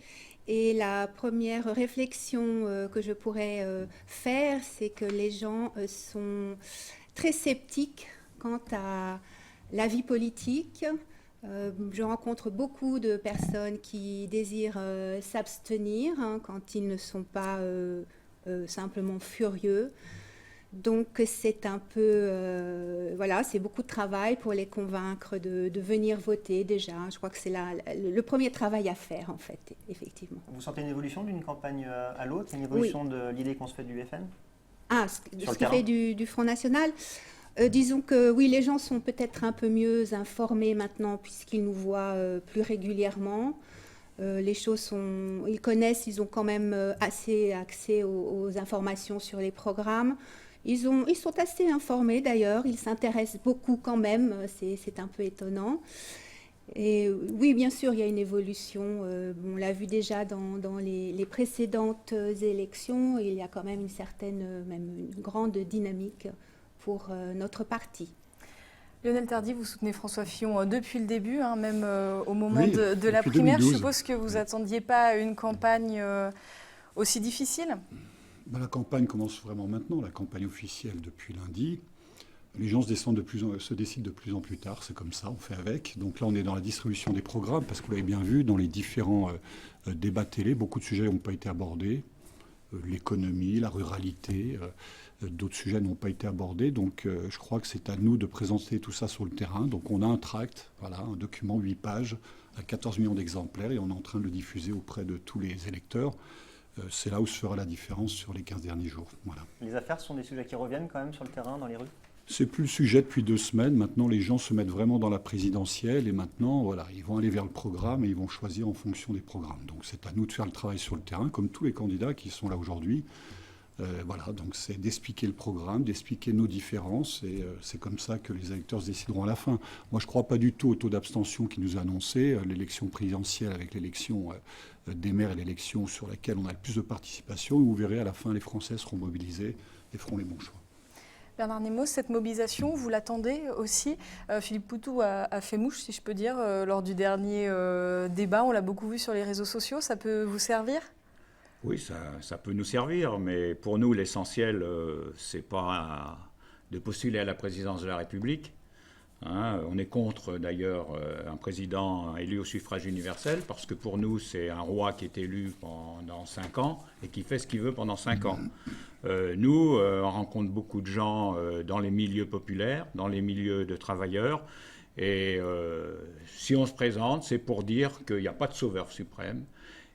Et la première réflexion que je pourrais faire, c'est que les gens sont très sceptiques quant à la vie politique. Je rencontre beaucoup de personnes qui désirent s'abstenir quand ils ne sont pas simplement furieux. Donc c'est un peu, voilà, c'est beaucoup de travail pour les convaincre de venir voter déjà. Je crois que c'est le premier travail à faire en fait, effectivement. Vous sentez une évolution d'une campagne à l'autre, une évolution de l'idée qu'on se fait du FN ? Ah, ce qui fait du Front National. Disons que oui, les gens sont peut-être un peu mieux informés maintenant puisqu'ils nous voient plus régulièrement. Les choses sont, ils connaissent, ils ont quand même assez accès aux informations sur les programmes. Ils sont assez informés d'ailleurs, ils s'intéressent beaucoup quand même, c'est un peu étonnant. Et oui, bien sûr, il y a une évolution, on l'a vu déjà dans les précédentes élections, il y a quand même une certaine, même une grande dynamique pour notre parti. Lionel Tardy, vous soutenez François Fillon depuis le début, même au moment de la primaire. 2012. Je suppose que vous n'attendiez pas une campagne aussi difficile ? La campagne commence vraiment maintenant, la campagne officielle depuis lundi. Les gens se décident de plus en plus tard, c'est comme ça, on fait avec. Donc là, on est dans la distribution des programmes, parce que vous l'avez bien vu, dans les différents débats télé, beaucoup de sujets n'ont pas été abordés. L'économie, la ruralité, d'autres sujets n'ont pas été abordés. Donc je crois que c'est à nous de présenter tout ça sur le terrain. Donc on a un tract, voilà, un document 8 pages à 14 millions d'exemplaires et on est en train de le diffuser auprès de tous les électeurs. C'est là où se fera la différence sur les 15 derniers jours. Voilà. Les affaires sont des sujets qui reviennent quand même sur le terrain, dans les rues ? C'est plus le sujet depuis 2 semaines. Maintenant, les gens se mettent vraiment dans la présidentielle et maintenant, voilà, ils vont aller vers le programme et ils vont choisir en fonction des programmes. Donc c'est à nous de faire le travail sur le terrain, comme tous les candidats qui sont là aujourd'hui. Voilà, donc c'est d'expliquer le programme, d'expliquer nos différences et c'est comme ça que les électeurs se décideront à la fin. Moi, je ne crois pas du tout au taux d'abstention qui nous a annoncé. L'élection présidentielle avec l'élection des maires et l'élection sur laquelle on a le plus de participation. Et vous verrez, à la fin, les Français seront mobilisés et feront les bons choix. Bernard Nemoz, cette mobilisation, vous l'attendez aussi. Philippe Poutou a fait mouche, si je peux dire, lors du dernier débat. On l'a beaucoup vu sur les réseaux sociaux. Ça peut vous servir ? Oui, ça peut nous servir, mais pour nous, l'essentiel, c'est pas de postuler à la présidence de la République. Hein, on est contre d'ailleurs un président élu au suffrage universel parce que pour nous c'est un roi qui est élu pendant 5 ans et qui fait ce qu'il veut pendant 5 ans. Nous, on rencontre beaucoup de gens dans les milieux populaires, dans les milieux de travailleurs et si on se présente c'est pour dire qu'il n'y a pas de sauveur suprême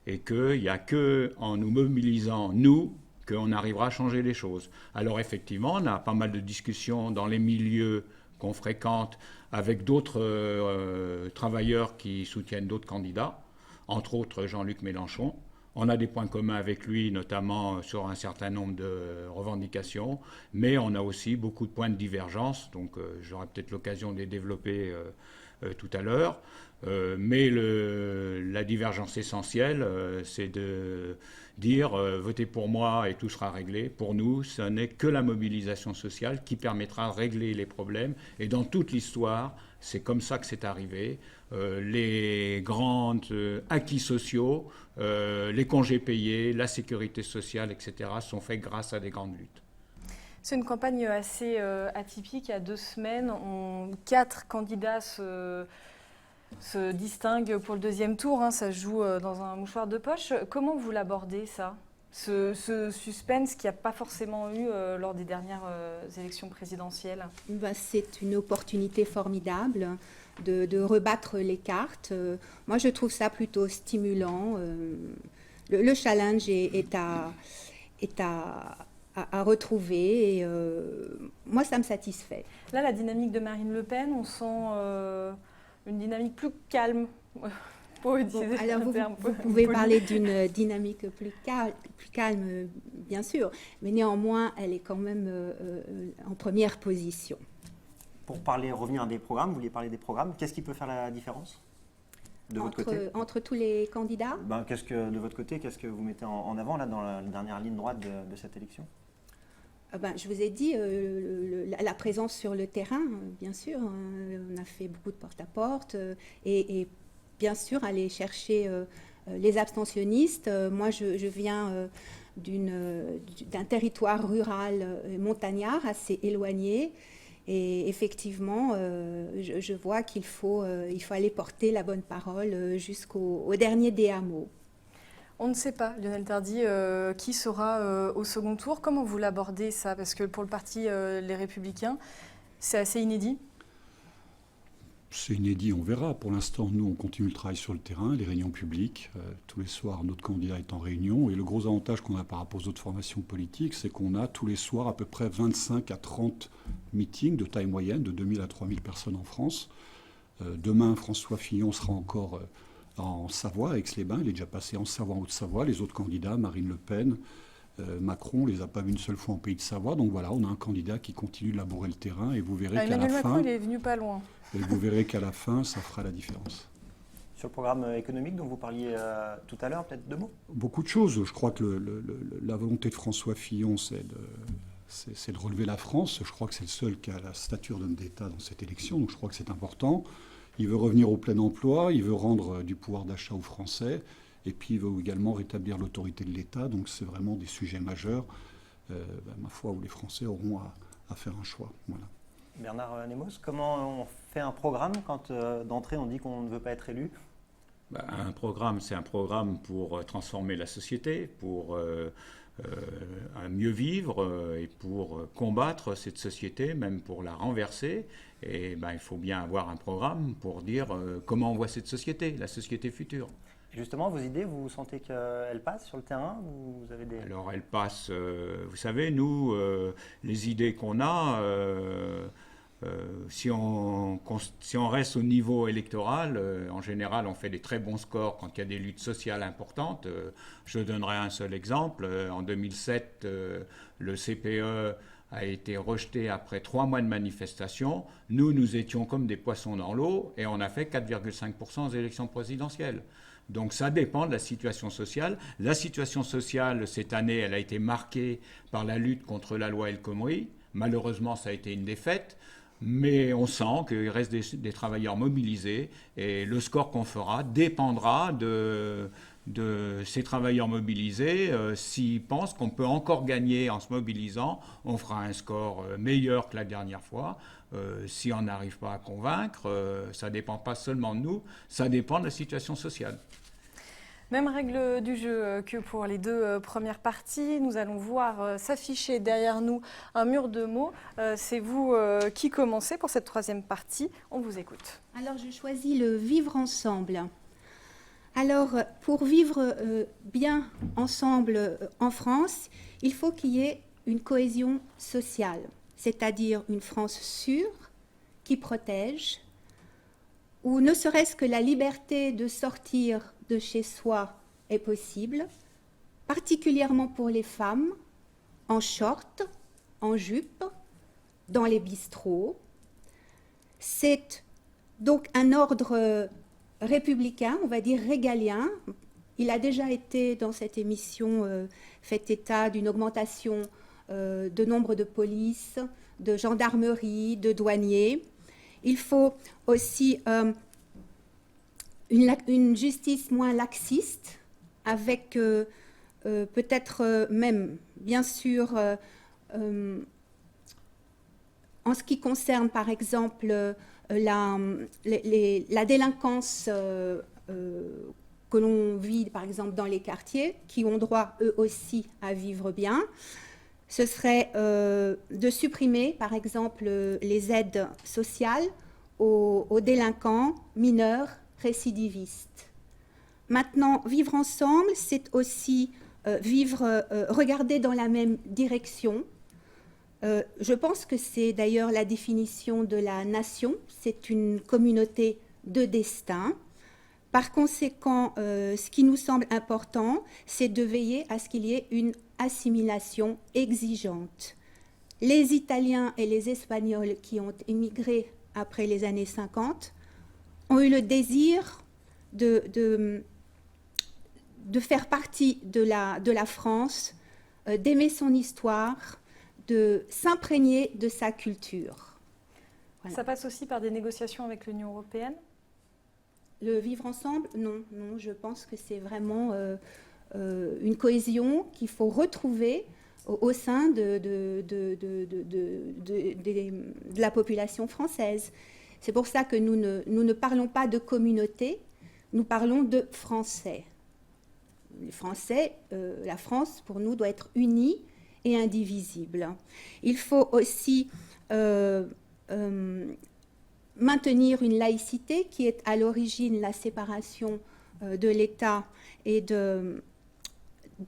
et qu'il n'y a qu'en nous mobilisant, nous, qu'on arrivera à changer les choses. Alors effectivement, on a pas mal de discussions dans les milieux qu'on fréquente avec d'autres travailleurs qui soutiennent d'autres candidats, entre autres Jean-Luc Mélenchon. On a des points communs avec lui, notamment sur un certain nombre de revendications, mais on a aussi beaucoup de points de divergence, donc j'aurai peut-être l'occasion de les développer tout à l'heure. Mais la divergence essentielle, c'est de dire votez pour moi et tout sera réglé. Pour nous, ce n'est que la mobilisation sociale qui permettra de régler les problèmes. Et dans toute l'histoire, c'est comme ça que c'est arrivé. Les grands acquis sociaux, les congés payés, la sécurité sociale, etc., sont faits grâce à des grandes luttes. C'est une campagne assez atypique. Il y a 2 semaines, 4 candidats se distinguent pour le 2e tour. Hein, ça se joue dans un mouchoir de poche. Comment vous l'abordez, ça ? Ce suspense qu'il n'y a pas forcément eu lors des dernières élections présidentielles ? C'est une opportunité formidable de rebattre les cartes. Moi, je trouve ça plutôt stimulant. Le challenge est à retrouver. Et, moi, ça me satisfait. Là, la dynamique de Marine Le Pen, on sent une dynamique plus calme. Alors, vous pouvez parler d'une dynamique plus calme, bien sûr, mais néanmoins, elle est quand même en première position. Pour revenir à des programmes, vous vouliez parler des programmes, qu'est-ce qui peut faire la différence de votre côté ? Entre tous les candidats ? De votre côté, qu'est-ce que vous mettez en avant là, dans la dernière ligne droite de cette élection ? Je vous ai dit, la présence sur le terrain, bien sûr. On a fait beaucoup de porte-à-porte et bien sûr aller chercher les abstentionnistes. Moi, je viens d'un territoire rural montagnard assez éloigné. Et effectivement, je vois qu'il faut aller porter la bonne parole jusqu'au dernier des hameaux. On ne sait pas, Lionel Tardy, qui sera au second tour. Comment vous l'abordez, ça ? Parce que pour le parti Les Républicains, c'est assez inédit. C'est inédit, on verra. Pour l'instant, nous, on continue le travail sur le terrain, les réunions publiques. Tous les soirs, notre candidat est en réunion. Et le gros avantage qu'on a par rapport aux autres formations politiques, c'est qu'on a tous les soirs à peu près 25 à 30 meetings de taille moyenne, de 2000 à 3000 personnes en France. Demain, François Fillon sera encore en Savoie, Aix-les-Bains. Il est déjà passé en Savoie, en Haute-Savoie. Les autres candidats, Marine Le Pen, Macron, on ne les a pas vus une seule fois en Pays de Savoie. Donc voilà, on a un candidat qui continue de labourer le terrain. Et vous verrez qu'à la Emmanuel fin... Macron, il est venu pas loin. Et vous verrez qu'à la fin, ça fera la différence. Sur le programme économique dont vous parliez tout à l'heure, peut-être 2 mots ? Beaucoup de choses. Je crois que la volonté de François Fillon, c'est de relever la France. Je crois que c'est le seul qui a la stature d'homme d'État dans cette élection, donc je crois que c'est important. Il veut revenir au plein emploi, il veut rendre du pouvoir d'achat aux Français, et puis il veut également rétablir l'autorité de l'État. Donc c'est vraiment des sujets majeurs, ma foi, où les Français auront à faire un choix. Voilà. Bernard Nemos, comment on fait un programme quand d'entrée on dit qu'on ne veut pas être élu ? Un programme, c'est un programme pour transformer la société, pour mieux vivre et pour combattre cette société, même pour la renverser. Et il faut bien avoir un programme pour dire comment on voit cette société, la société future. Justement, vos idées, vous sentez qu'elles passent sur le terrain ? Vous avez des... Alors elles passent, vous savez, nous, les idées qu'on a... si on reste au niveau électoral, en général, on fait des très bons scores quand il y a des luttes sociales importantes. Je donnerai un seul exemple. En 2007, le CPE a été rejeté après 3 mois de manifestation. Nous étions comme des poissons dans l'eau et on a fait 4,5% aux élections présidentielles. Donc ça dépend de la situation sociale. La situation sociale, cette année, elle a été marquée par la lutte contre la loi El Khomri. Malheureusement, ça a été une défaite. Mais on sent qu'il reste des travailleurs mobilisés et le score qu'on fera dépendra de de ces travailleurs mobilisés. S'ils pensent qu'on peut encore gagner en se mobilisant, on fera un score meilleur que la dernière fois. Si on n'arrive pas à convaincre, ça ne dépend pas seulement de nous, ça dépend de la situation sociale. Même règle du jeu que pour les deux premières parties. Nous allons voir s'afficher derrière nous un mur de mots. C'est vous qui commencez pour cette troisième partie. On vous écoute. Alors, je choisis le vivre ensemble. Alors, pour vivre bien ensemble en France, il faut qu'il y ait une cohésion sociale, c'est-à-dire une France sûre, qui protège, où ne serait-ce que la liberté de sortir de chez soi est possible, particulièrement pour les femmes, en short, en jupe, dans les bistrots. C'est donc un ordre républicain, on va dire régalien. Il a déjà été dans cette émission fait état d'une augmentation de nombre de police, de gendarmerie, de douaniers. Il faut aussi une justice moins laxiste, avec peut-être même, bien sûr, en ce qui concerne par exemple la délinquance que l'on vit par exemple dans les quartiers, qui ont droit eux aussi à vivre bien. Ce serait de supprimer par exemple les aides sociales aux délinquants mineurs récidivistes. Maintenant, vivre ensemble, c'est aussi regarder dans la même direction. Je pense que c'est d'ailleurs la définition de la nation, c'est une communauté de destin. Par conséquent, ce qui nous semble important, c'est de veiller à ce qu'il y ait une assimilation exigeante. Les Italiens et les Espagnols qui ont émigré après les années 50 ont eu le désir de faire partie de la France, d'aimer son histoire, de s'imprégner de sa culture. Voilà. Ça passe aussi par des négociations avec l'Union européenne ? Le vivre ensemble, non, je pense que c'est vraiment une cohésion qu'il faut retrouver au sein de la population française. C'est pour ça que nous ne parlons pas de communauté, nous parlons de Français. Les Français, la France, pour nous, doit être unie et indivisible. Il faut aussi maintenir une laïcité qui est à l'origine la séparation de l'État et de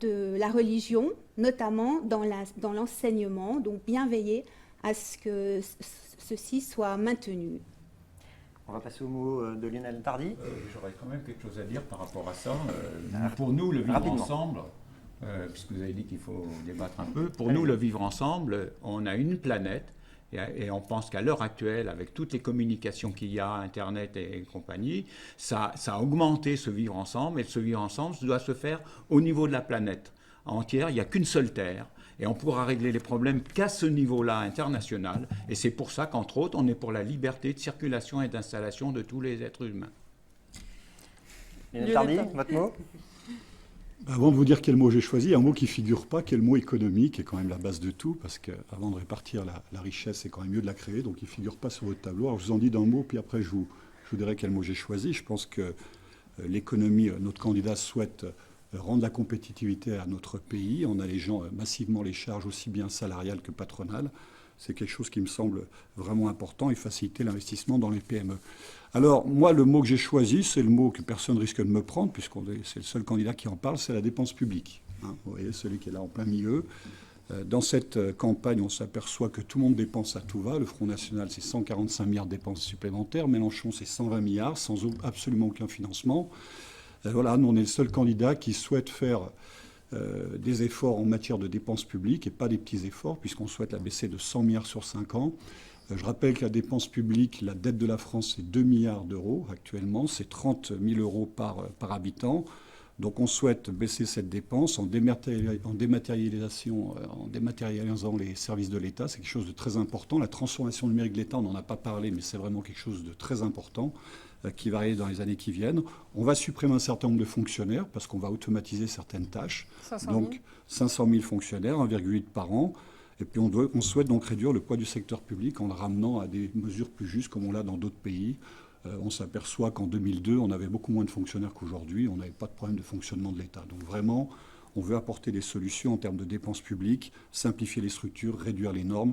la religion, notamment dans l'enseignement, donc bien veiller à ce que ceci soit maintenu. On va passer au mot de Lionel Tardy. J'aurais quand même quelque chose à dire par rapport à ça. Pour nous, le vivre ensemble, puisque vous avez dit qu'il faut débattre un peu, pour nous, le vivre ensemble, on a une planète et on pense qu'à l'heure actuelle, avec toutes les communications qu'il y a, Internet et compagnie, ça a augmenté ce vivre ensemble, et ce vivre ensemble doit se faire au niveau de la planète entière. Il n'y a qu'une seule Terre. Et on pourra régler les problèmes qu'à ce niveau-là international. Et c'est pour ça qu'entre autres, on est pour la liberté de circulation et d'installation de tous les êtres humains. Lionel Tardy, votre mot ? Avant de vous dire quel mot j'ai choisi, un mot qui ne figure pas, quel mot économique, qui est quand même la base de tout, parce qu'avant de répartir la richesse, c'est quand même mieux de la créer, donc il ne figure pas sur votre tableau. Alors je vous en dis d'un mot, puis après je vous dirai quel mot j'ai choisi. Je pense que l'économie, notre candidat souhaite rendre la compétitivité à notre pays en allégeant massivement les charges aussi bien salariales que patronales. C'est quelque chose qui me semble vraiment important et faciliter l'investissement dans les PME. Alors, moi, le mot que j'ai choisi, c'est le mot que personne risque de me prendre, c'est le seul candidat qui en parle, c'est la dépense publique. Hein, vous voyez, celui qui est là en plein milieu. Dans cette campagne, on s'aperçoit que tout le monde dépense à tout va. Le Front National, c'est 145 milliards de dépenses supplémentaires. Mélenchon, c'est 120 milliards, sans absolument aucun financement. Voilà, nous, on est le seul candidat qui souhaite faire des efforts en matière de dépenses publiques et pas des petits efforts, puisqu'on souhaite la baisser de 100 milliards sur 5 ans. Je rappelle que la dépense publique, la dette de la France, c'est 2 milliards d'euros actuellement, c'est 30 000 euros par habitant. Donc on souhaite baisser cette dépense en dématérialisant les services de l'État. C'est quelque chose de très important. La transformation numérique de l'État, on n'en a pas parlé, mais c'est vraiment quelque chose de très important. qui va arriver dans les années qui viennent. On va supprimer un certain nombre de fonctionnaires parce qu'on va automatiser certaines tâches. 500 000. Donc 500 000 fonctionnaires, 1,8 par an. Et puis on souhaite donc réduire le poids du secteur public en le ramenant à des mesures plus justes comme on l'a dans d'autres pays. On s'aperçoit qu'en 2002, on avait beaucoup moins de fonctionnaires qu'aujourd'hui. On n'avait pas de problème de fonctionnement de l'État. Donc vraiment, on veut apporter des solutions en termes de dépenses publiques, simplifier les structures, réduire les normes.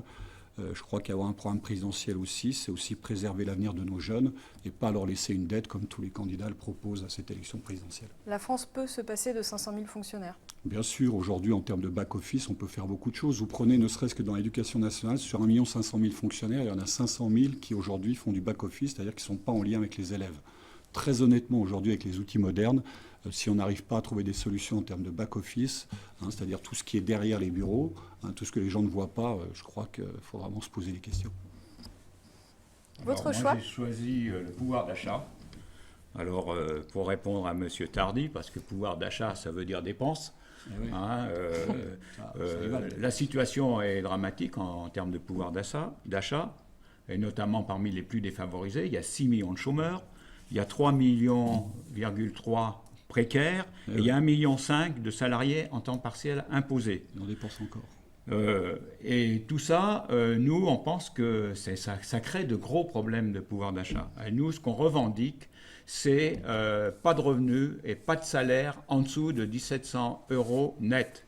Je crois qu'avoir un programme présidentiel aussi, c'est aussi préserver l'avenir de nos jeunes et pas leur laisser une dette comme tous les candidats le proposent à cette élection présidentielle. La France peut se passer de 500 000 fonctionnaires. Bien sûr, aujourd'hui, en termes de back-office, on peut faire beaucoup de choses. Vous prenez ne serait-ce que dans l'éducation nationale, sur 1 500 000 fonctionnaires, il y en a 500 000 qui aujourd'hui font du back-office, c'est-à-dire qui ne sont pas en lien avec les élèves. Très honnêtement, aujourd'hui, avec les outils modernes, si on n'arrive pas à trouver des solutions en termes de back-office, c'est-à-dire tout ce qui est derrière les bureaux, tout ce que les gens ne voient pas, je crois qu'il faut vraiment se poser des questions. Votre choix ? J'ai choisi le pouvoir d'achat. Alors, pour répondre à M. Tardy, parce que pouvoir d'achat, ça veut dire dépenses. Oui. La situation est dramatique en termes de pouvoir d'achat, et notamment parmi les plus défavorisés. Il y a 6 millions de chômeurs, il y a 3,3 millions précaires, et il y a 1,5 million de salariés en temps partiel imposés. Et on dépense encore. Et tout ça, nous, on pense que ça crée de gros problèmes de pouvoir d'achat. Et nous, ce qu'on revendique, c'est pas de revenus et pas de salaire en dessous de 1 700 € net.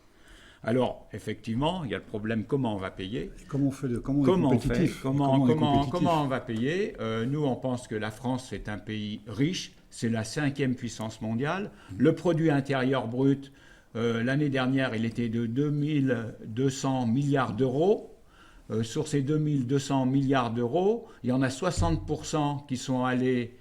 Alors, effectivement, il y a le problème comment on va payer. Comment on fait comment on va payer. Nous, on pense que la France est un pays riche, c'est la 5e puissance mondiale. Le produit intérieur brut, l'année dernière, il était de 2200 milliards d'euros. Sur ces 2200 milliards d'euros, il y en a 60% qui sont allés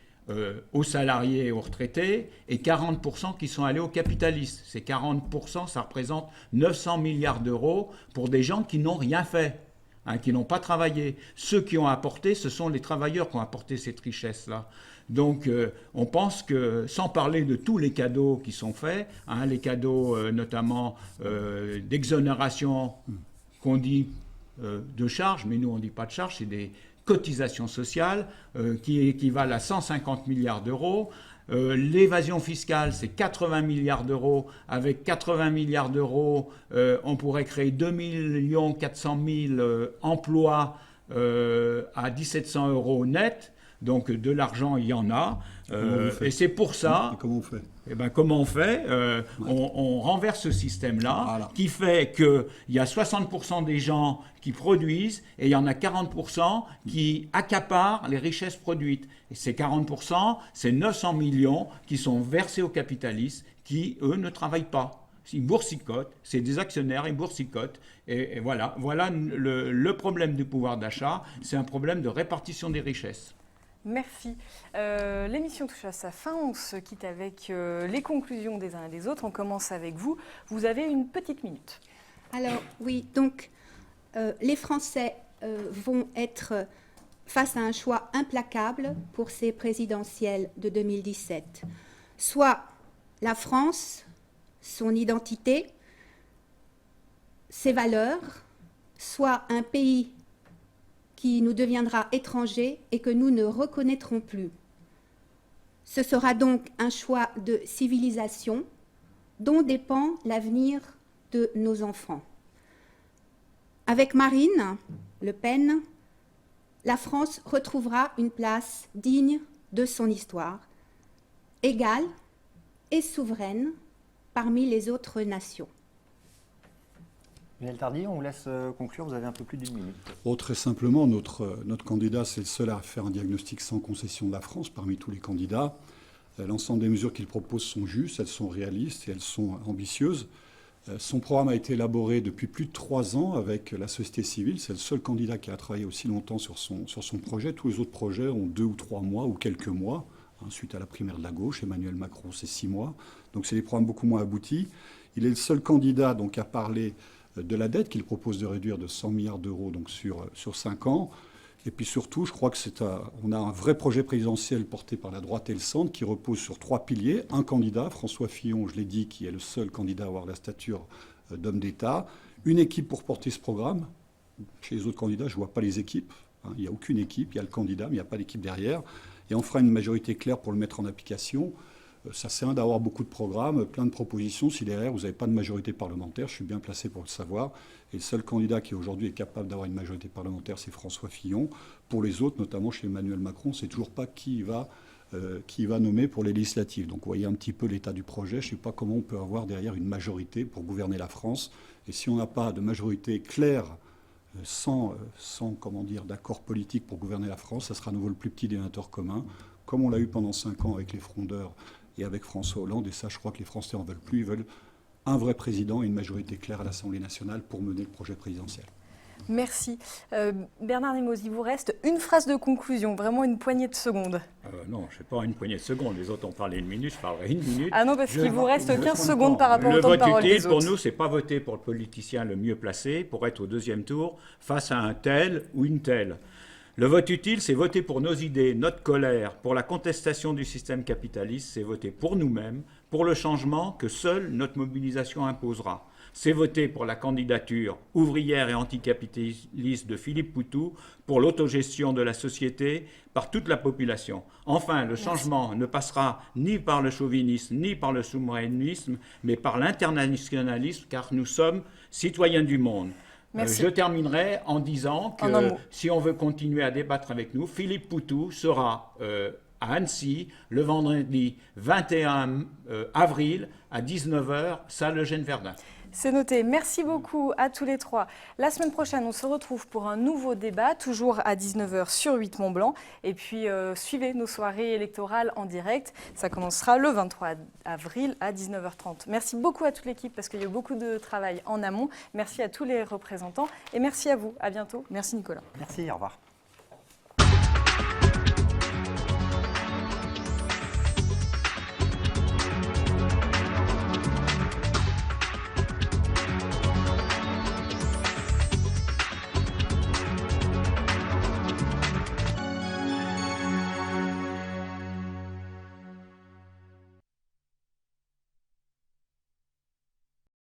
aux salariés et aux retraités et 40% qui sont allés aux capitalistes. Ces 40%, ça représente 900 milliards d'euros pour des gens qui n'ont rien fait, qui n'ont pas travaillé. Ceux qui ont apporté, ce sont les travailleurs qui ont apporté cette richesse-là. Donc on pense que, sans parler de tous les cadeaux qui sont faits, les cadeaux notamment d'exonération qu'on dit de charges, mais nous on ne dit pas de charges, c'est des cotisations sociales qui équivalent à 150 milliards d'euros. L'évasion fiscale, c'est 80 milliards d'euros. Avec 80 milliards d'euros, on pourrait créer 2 400 000 emplois à 1 700 € net. Donc de l'argent, il y en a. Et c'est pour ça... Et comment on fait ? Comment on fait ? On renverse ce système-là, qui fait qu'il y a 60% des gens qui produisent et il y en a 40% qui accaparent les richesses produites. Et ces 40%, c'est 900 millions qui sont versés aux capitalistes qui, eux, ne travaillent pas. Ils boursicotent, c'est des actionnaires, ils boursicotent. Et voilà le problème du pouvoir d'achat, c'est un problème de répartition des richesses. Merci. L'émission touche à sa fin. On se quitte avec les conclusions des uns et des autres. On commence avec vous. Vous avez une petite minute. Alors oui, donc les Français vont être face à un choix implacable pour ces présidentielles de 2017. Soit la France, son identité, ses valeurs, soit un pays qui nous deviendra étranger et que nous ne reconnaîtrons plus. Ce sera donc un choix de civilisation dont dépend l'avenir de nos enfants. Avec Marine Le Pen, la France retrouvera une place digne de son histoire, égale et souveraine parmi les autres nations. Lionel Tardy, on vous laisse conclure, vous avez un peu plus d'1 minute. Très simplement, notre candidat, c'est le seul à faire un diagnostic sans concession de la France parmi tous les candidats. L'ensemble des mesures qu'il propose sont justes, elles sont réalistes et elles sont ambitieuses. Son programme a été élaboré depuis plus de 3 ans avec la société civile. C'est le seul candidat qui a travaillé aussi longtemps sur son projet. Tous les autres projets ont 2 ou 3 mois ou quelques mois. Suite à la primaire de la gauche, Emmanuel Macron, c'est 6 mois. Donc c'est des programmes beaucoup moins aboutis. Il est le seul candidat donc, à parler de la dette qu'il propose de réduire de 100 milliards d'euros donc sur 5 ans. Et puis surtout, je crois qu'on a un vrai projet présidentiel porté par la droite et le centre qui repose sur 3 piliers. Un candidat, François Fillon, je l'ai dit, qui est le seul candidat à avoir la stature d'homme d'État. Une équipe pour porter ce programme. Chez les autres candidats, je ne vois pas les équipes. Il n'y a aucune équipe, il y a le candidat, mais il n'y a pas d'équipe derrière. et on fera une majorité claire pour le mettre en application. Ça sert d'avoir beaucoup de programmes, plein de propositions. Si derrière, vous n'avez pas de majorité parlementaire, je suis bien placé pour le savoir. Et le seul candidat qui aujourd'hui est capable d'avoir une majorité parlementaire, c'est François Fillon. Pour les autres, notamment chez Emmanuel Macron, on ne sait toujours pas qui va nommer pour les législatives. Donc vous voyez un petit peu l'état du projet. Je ne sais pas comment on peut avoir derrière une majorité pour gouverner la France. Et si on n'a pas de majorité claire, sans comment dire, d'accord politique pour gouverner la France, ça sera à nouveau le plus petit dénominateur commun, comme on l'a eu pendant 5 ans avec les frondeurs et avec François Hollande. Et ça, je crois que les Français n'en veulent plus. Ils veulent un vrai président et une majorité claire à l'Assemblée nationale pour mener le projet présidentiel. Merci. Bernard Nemours, il vous reste une phrase de conclusion, vraiment une poignée de secondes. Non, je ne sais pas une poignée de secondes. Les autres ont parlé 1 minute, je parlerai 1 minute. Ah non, parce qu'il vous reste 15 secondes par rapport au temps de parole des autres. Le vote utile, pour nous, ce n'est pas voter pour le politicien le mieux placé pour être au 2e tour face à un tel ou une telle. Le vote utile, c'est voter pour nos idées, notre colère, pour la contestation du système capitaliste, c'est voter pour nous-mêmes, pour le changement que seule notre mobilisation imposera. C'est voter pour la candidature ouvrière et anticapitaliste de Philippe Poutou, pour l'autogestion de la société par toute la population. Enfin, le changement ne passera ni par le chauvinisme, ni par le souverainisme, mais par l'internationalisme, car nous sommes citoyens du monde. Je terminerai en disant que si on veut continuer à débattre avec nous, Philippe Poutou sera à Annecy le vendredi 21 avril à 19h, salle Eugène Verdun. C'est noté. Merci beaucoup à tous les trois. La semaine prochaine, on se retrouve pour un nouveau débat, toujours à 19h sur 8 Mont-Blanc. Et puis, suivez nos soirées électorales en direct. Ça commencera le 23 avril à 19h30. Merci beaucoup à toute l'équipe parce qu'il y a eu beaucoup de travail en amont. Merci à tous les représentants et merci à vous. À bientôt. Merci Nicolas. Merci, au revoir.